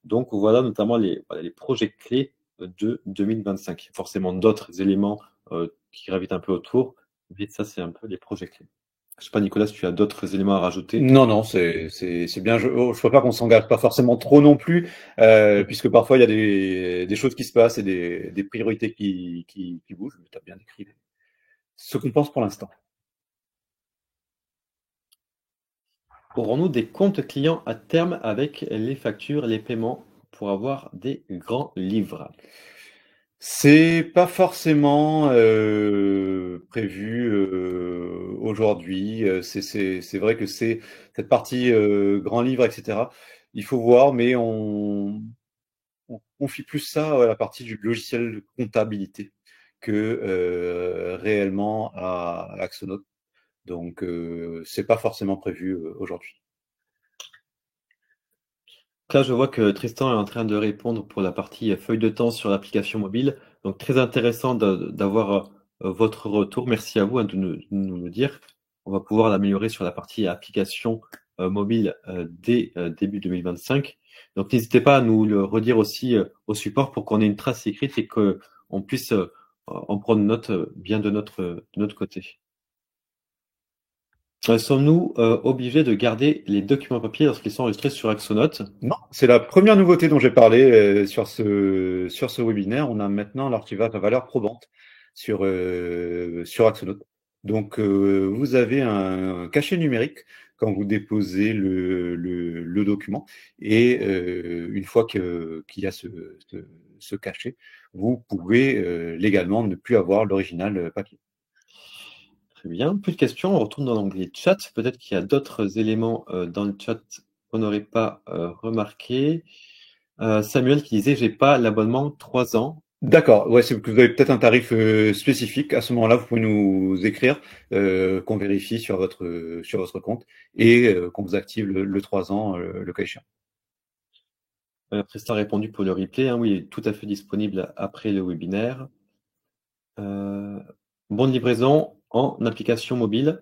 A: Donc, voilà notamment voilà, les projets clés de 2025. Forcément, d'autres éléments qui gravitent un peu autour, mais ça, c'est un peu les projets clés. Je sais pas, Nicolas, si tu as d'autres éléments à rajouter.
B: non, non, c'est bien. Je préfère qu'on s'engage pas forcément trop non plus, puisque parfois il y a des choses qui se passent et des priorités qui bougent. Tu as bien décrit ce qu'on pense pour l'instant.
A: Aurons-nous des comptes clients à terme avec les factures, les paiements pour avoir des grands livres?
B: C'est pas forcément prévu aujourd'hui. C'est vrai que c'est cette partie grand livre, etc. Il faut voir, mais on confie plus ça à la partie du logiciel de comptabilité que réellement à Axonote. Donc, c'est pas forcément prévu aujourd'hui.
A: Là, je vois que Tristan est en train de répondre pour la partie feuille de temps sur l'application mobile. Donc, très intéressant d'avoir votre retour. Merci à vous hein, de nous le dire. On va pouvoir l'améliorer sur la partie application mobile dès début 2025. Donc, n'hésitez pas à nous le redire aussi au support pour qu'on ait une trace écrite et qu'on puisse en prendre note bien de notre côté. Sommes-nous obligés de garder les documents papier lorsqu'ils sont enregistrés sur Axonote?
B: Non, c'est la première nouveauté dont j'ai parlé sur ce webinaire. On a maintenant l'archivage à valeur probante sur Axonote. Donc, vous avez un cachet numérique quand vous déposez le document. Et une fois qu'il y a ce cachet, vous pouvez légalement ne plus avoir l'original papier.
A: Très bien. Plus de questions. On retourne dans l'onglet chat. Peut-être qu'il y a d'autres éléments dans le chat qu'on n'aurait pas remarqué. Samuel qui disait, j'ai pas l'abonnement 3 ans.
B: D'accord, ouais, c'est que vous avez peut-être un tarif spécifique. À ce moment-là, vous pouvez nous écrire, qu'on vérifie sur votre compte et qu'on vous active le 3 ans, le cas échéant.
A: Tristan a répondu pour le replay. Hein, oui, tout à fait disponible après le webinaire. Bonne livraison en application mobile.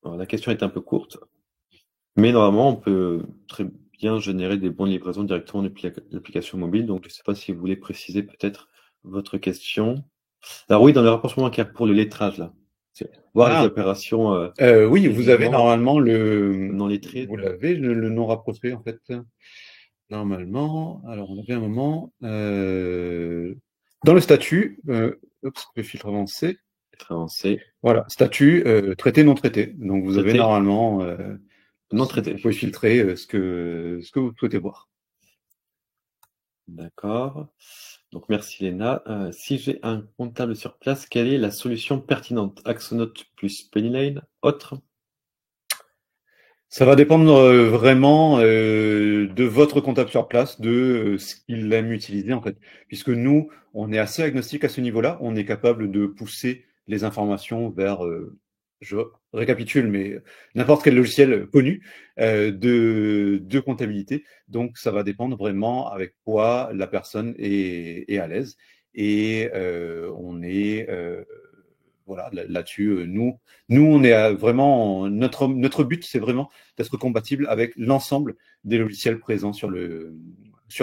A: Alors, la question est un peu courte, mais normalement, on peut très bien générer des bonnes livraisons directement depuis l'application mobile. Donc, je ne sais pas si vous voulez préciser peut-être votre question. Alors oui, dans le rapprochement bancaire pour le lettrage, là. Voir les
B: Ah,
A: opérations
B: oui, vous avez
A: physiquement
B: normalement
A: non lettrées.
B: vous l'avez le nom rapproché en fait. Normalement, alors on avait un moment dans le statut, le filtre avancé.
A: Lettres avancées,
B: Voilà, statut traité non traité. Donc vous avez
A: traitées,
B: normalement,
A: non
B: vous
A: traitées.
B: pouvez filtrer ce que vous souhaitez voir.
A: D'accord. Donc merci Léna. Si j'ai un comptable sur place, quelle est la solution pertinente? Axonote plus Pennyline, autre?
B: Ça va dépendre vraiment de votre comptable sur place, de ce qu'il aime utiliser en fait. Puisque nous, on est assez agnostique à ce niveau-là. On est capable de pousser les informations vers, je récapitule, mais n'importe quel logiciel connu de comptabilité. Donc ça va dépendre vraiment avec quoi la personne est à l'aise. Et on est voilà, là-dessus, nous, on est vraiment notre but, c'est vraiment d'être compatible avec l'ensemble des logiciels présents sur le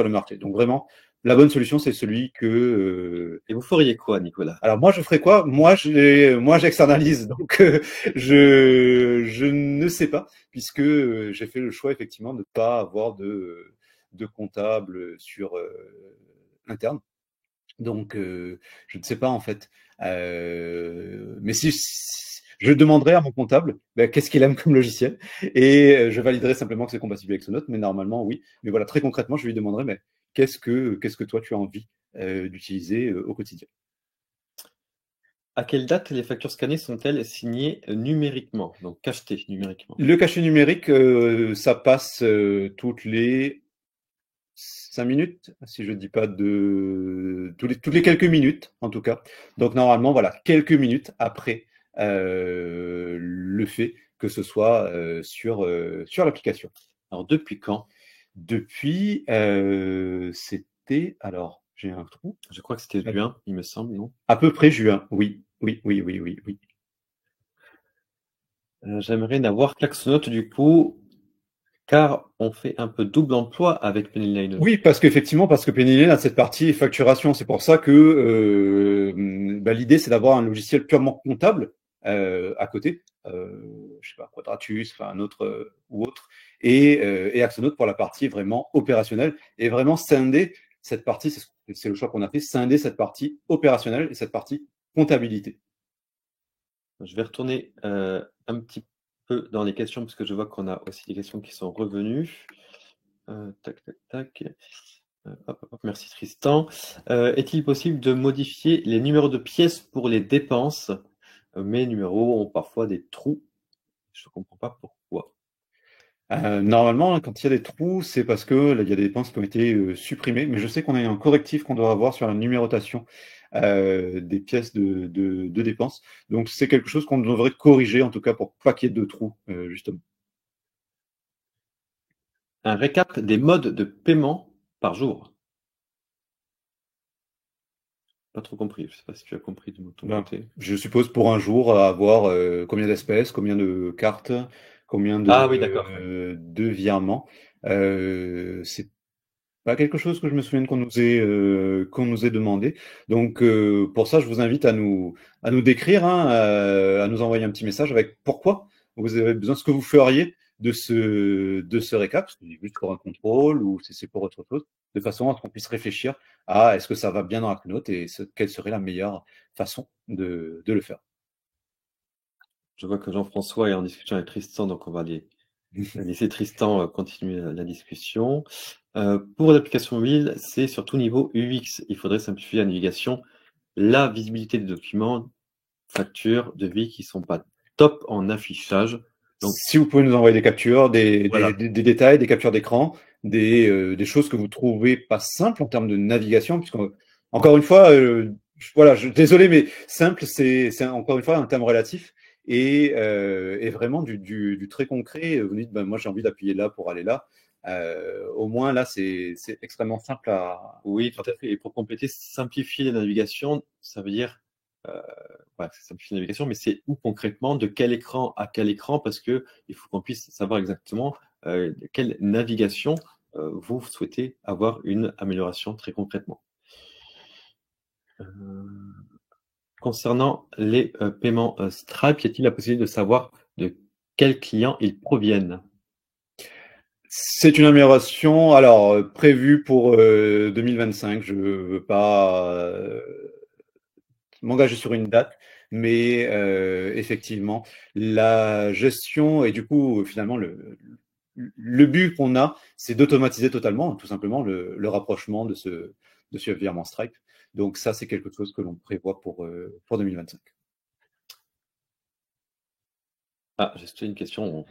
B: marché. Donc vraiment, la bonne solution, c'est celui que.
A: Et vous feriez quoi, Nicolas?
B: Alors moi, je ferais quoi? Moi, j'externalise, donc je ne sais pas, puisque j'ai fait le choix effectivement de ne pas avoir de comptable sur interne. Donc, je ne sais pas en fait. Mais si je demanderais à mon comptable qu'est-ce qu'il aime comme logiciel et je validerais simplement que c'est compatible avec Sonote, mais normalement oui. Mais voilà, très concrètement, je lui demanderais mais qu'est-ce que toi tu as envie d'utiliser au quotidien.
A: À quelle date les factures scannées sont-elles signées numériquement, donc cachetées numériquement?
B: Le cachet numérique, ça passe toutes les 5 minutes, si je ne dis pas de toutes les quelques minutes en tout cas. Donc normalement, voilà, quelques minutes après le fait que ce soit sur l'application.
A: Alors depuis quand?
B: Depuis, c'était, alors j'ai un trou,
A: Je crois que c'était juin, il me semble, non?
B: à peu près juin, oui, oui, oui, oui, oui, oui.
A: J'aimerais n'avoir qu'Axonote du coup, car on fait un peu double emploi avec Pennyline.
B: Oui, parce que Penny a cette partie facturation. C'est pour ça que l'idée, c'est d'avoir un logiciel purement comptable à côté. Je sais pas, Quadratus, enfin un autre ou autre, et Axonote pour la partie vraiment opérationnelle et vraiment scinder cette partie. C'est le choix qu'on a fait, scinder cette partie opérationnelle et cette partie comptabilité.
A: Je vais retourner un petit peu dans les questions, parce que je vois qu'on a aussi des questions qui sont revenues. Tac, tac, tac. Hop, hop, merci Tristan. Est-il possible de modifier les numéros de pièces pour les dépenses? Mes numéros ont parfois des trous. Je ne comprends pas pourquoi.
B: Normalement, quand il y a des trous, c'est parce que là, il y a des dépenses qui ont été supprimées. Mais je sais qu'on a un correctif qu'on doit avoir sur la numérotation des pièces de dépenses. Donc, c'est quelque chose qu'on devrait corriger, en tout cas, pour pas qu'il y ait de trous, justement.
A: Un récap des modes de paiement par jour. Pas trop compris. Je ne sais pas si tu as compris de ton côté.
B: Je suppose pour un jour avoir combien d'espèces, combien de cartes, combien
A: Ah oui, d'accord.
B: de virements. C'est pas quelque chose que je me souvienne qu'on nous ait demandé. Donc pour ça, je vous invite à nous décrire, hein, à nous envoyer un petit message avec pourquoi vous avez besoin, ce que vous feriez de ce récap, parce que c'est juste pour un contrôle ou si c'est pour autre chose, de façon à ce qu'on puisse réfléchir à est-ce que ça va bien dans la note et quelle serait la meilleure façon de le faire.
A: Je vois que Jean-François est en discussion avec Tristan, donc on va laisser Tristan continuer la discussion. Pour l'application mobile, c'est surtout niveau UX. Il faudrait simplifier la navigation, la visibilité des documents, factures, devis qui sont pas top en affichage.
B: Donc, si vous pouvez nous envoyer des captures,
A: Voilà.
B: des détails, des captures d'écran, des choses que vous trouvez pas simples en termes de navigation, puisque encore une fois, voilà, désolé, mais simple, c'est encore une fois un terme relatif et vraiment du très concret. Vous dites, ben, moi j'ai envie d'appuyer là pour aller là. Au moins là, c'est extrêmement simple à.
A: Oui, tout à fait. Et pour compléter, simplifier la navigation, ça veut dire voilà, c'est simplifier la navigation, mais c'est où concrètement, de quel écran à quel écran, parce que il faut qu'on puisse savoir exactement quelle navigation vous souhaitez avoir une amélioration très concrètement. Concernant les paiements Stripe, y a-t-il la possibilité de savoir de quels clients ils proviennent?
B: C'est une amélioration, alors prévue pour 2025. Je veux pas m'engager sur une date, mais effectivement, la gestion et du coup, finalement, le but qu'on a, c'est d'automatiser totalement, tout simplement, le rapprochement de ce virement Stripe. Donc ça, c'est quelque chose que l'on prévoit pour 2025.
A: Ah, j'ai une question.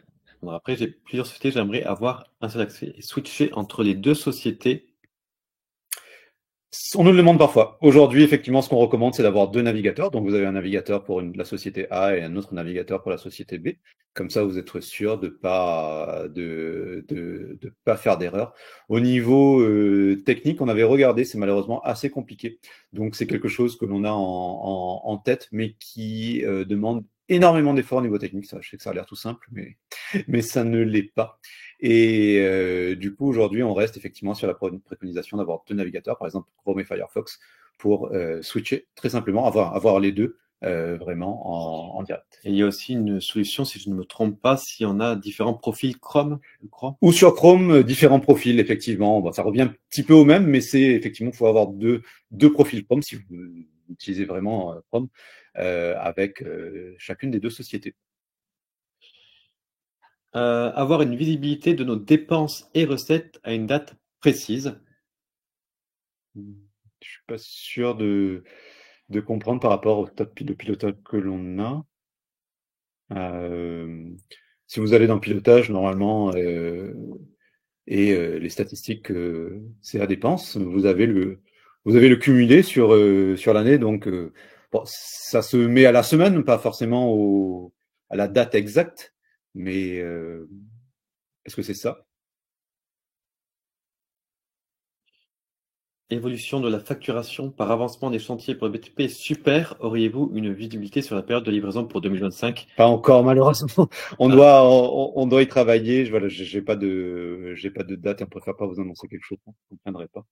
A: Après, j'ai plusieurs sociétés, j'aimerais avoir un seul accès et switcher entre les deux sociétés.
B: On nous le demande parfois. Aujourd'hui, effectivement, ce qu'on recommande, c'est d'avoir deux navigateurs. Donc, vous avez un navigateur pour la société A et un autre navigateur pour la société B. Comme ça, vous êtes sûr de pas faire d'erreur. Au niveau technique, on avait regardé, c'est malheureusement assez compliqué. Donc, c'est quelque chose que l'on a en tête, mais qui demande énormément d'efforts au niveau technique. Ça, je sais que ça a l'air tout simple, mais ça ne l'est pas. Et du coup, aujourd'hui, on reste effectivement sur la préconisation d'avoir deux navigateurs, par exemple Chrome et Firefox, pour switcher très simplement, avoir les deux vraiment en direct.
A: Et il y a aussi une solution, si je ne me trompe pas, si on a différents profils Chrome, je crois.
B: Ou sur Chrome, différents profils, effectivement. Bon, ça revient un petit peu au même, mais c'est effectivement, il faut avoir deux profils Chrome si vous utilisez vraiment Chrome avec chacune des deux sociétés.
A: Avoir une visibilité de nos dépenses et recettes à une date précise.
B: Je suis pas sûr de comprendre par rapport au top de pilotage que l'on a. Si vous allez dans le pilotage, normalement, et les statistiques CA dépenses, vous avez le cumulé sur l'année. Donc, bon, ça se met à la semaine, pas forcément à la date exacte, mais est-ce que c'est ça?
A: Évolution de la facturation par avancement des chantiers pour le BTP, super. Auriez-vous une visibilité sur la période de livraison pour 2025?
B: Pas encore, malheureusement. On doit y travailler. Voilà, j'ai pas de date et on préfère pas vous annoncer quelque chose qu'on ne comprendrait pas.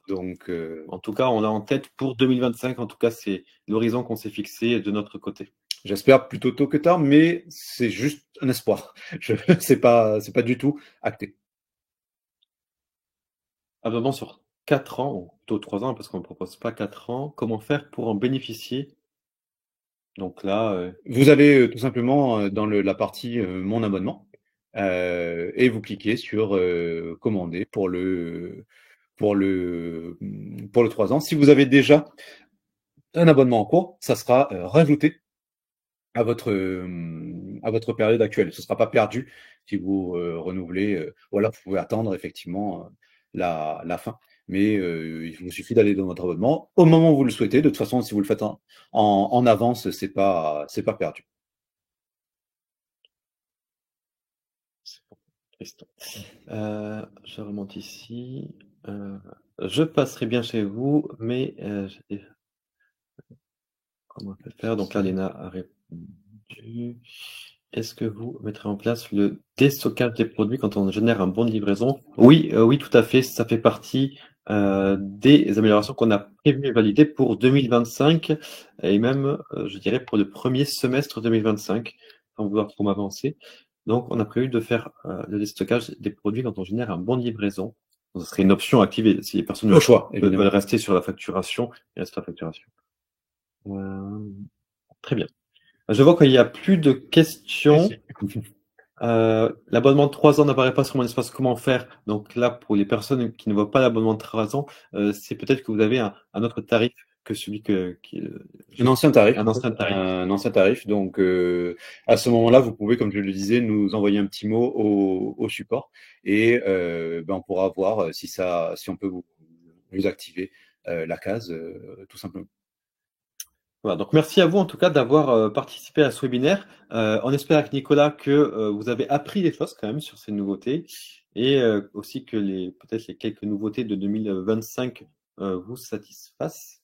B: Donc,
A: en tout cas, on a en tête pour 2025. En tout cas, c'est l'horizon qu'on s'est fixé de notre côté.
B: J'espère plutôt tôt que tard, mais c'est juste un espoir. C'est pas du tout acté.
A: Abonnement sur 4 ans, ou plutôt 3 ans, parce qu'on ne propose pas 4 ans. Comment faire pour en bénéficier? Donc là,
B: vous allez tout simplement dans la partie Mon abonnement et vous cliquez sur Commander pour le 3 ans. Si vous avez déjà un abonnement en cours, ça sera rajouté à votre période actuelle. Ce ne sera pas perdu si vous renouvelez. Voilà, vous pouvez attendre effectivement la fin. Mais il vous suffit d'aller dans votre abonnement au moment où vous le souhaitez. De toute façon, si vous le faites en avance, c'est pas perdu.
A: Je remonte ici. Je passerai bien chez vous, mais comment on peut faire? Donc là, Léna a répondu. Est-ce que vous mettrez en place le déstockage des produits quand on génère un bon de livraison? Oui, oui, tout à fait. Ça fait partie des améliorations qu'on a prévues et validées pour 2025 et même, je dirais, pour le premier semestre 2025, sans vouloir trop m'avancer. Donc, on a prévu de faire le déstockage des produits quand on génère un bon de livraison. Ce serait une option activée si les personnes
B: Au choix,
A: veulent
B: évidemment.
A: rester sur la facturation, ils restent sur la facturation. Très bien. Je vois qu'il n'y a plus de questions. L'abonnement de 3 ans n'apparaît pas sur mon espace comment faire. Donc là, pour les personnes qui ne voient pas l'abonnement de 3 ans, c'est peut-être que vous avez un autre tarif que celui
B: un ancien tarif.
A: Un ancien tarif.
B: Un ancien tarif. Donc à ce moment-là, vous pouvez, comme je le disais, nous envoyer un petit mot au support et on pourra voir si on peut vous activer la case tout simplement.
A: Voilà, donc merci à vous en tout cas d'avoir participé à ce webinaire. On espère avec Nicolas que vous avez appris des choses quand même sur ces nouveautés et aussi que peut-être les quelques nouveautés de 2025 vous satisfassent.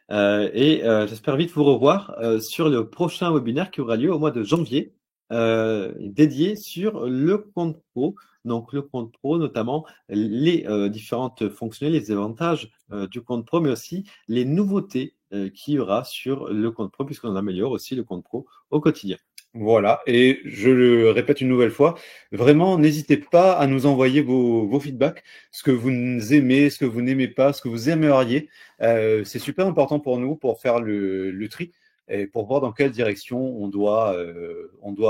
A: J'espère vite vous revoir sur le prochain webinaire qui aura lieu au mois de janvier, dédié sur le compte pro. Donc le compte pro, notamment les différentes fonctionnalités, les avantages du compte pro, mais aussi les nouveautés qu'il y aura sur le compte pro, puisqu'on améliore aussi le compte pro au quotidien.
B: Voilà, et je le répète une nouvelle fois, vraiment, n'hésitez pas à nous envoyer vos feedbacks, ce que vous aimez, ce que vous n'aimez pas, ce que vous aimeriez. C'est super important pour nous pour faire le tri et pour voir dans quelle direction on doit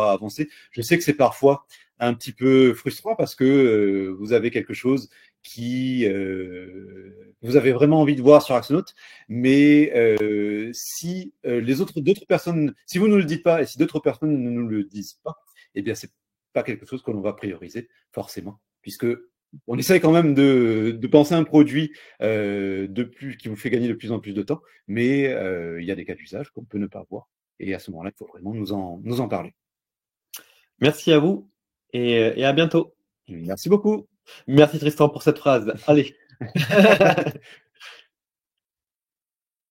B: avancer. Je sais que c'est parfois un petit peu frustrant parce que vous avez quelque chose qui vous avez vraiment envie de voir sur Axonote, mais si d'autres personnes, si vous ne le dites pas et si d'autres personnes ne nous le disent pas, eh bien c'est pas quelque chose que l'on va prioriser forcément, puisque on essaye quand même de penser un produit qui vous fait gagner de plus en plus de temps, mais il y a des cas d'usage qu'on peut ne pas voir, et à ce moment-là, il faut vraiment nous en parler.
A: Merci à vous et à bientôt.
B: Merci beaucoup.
A: Merci Tristan pour cette phrase. Allez.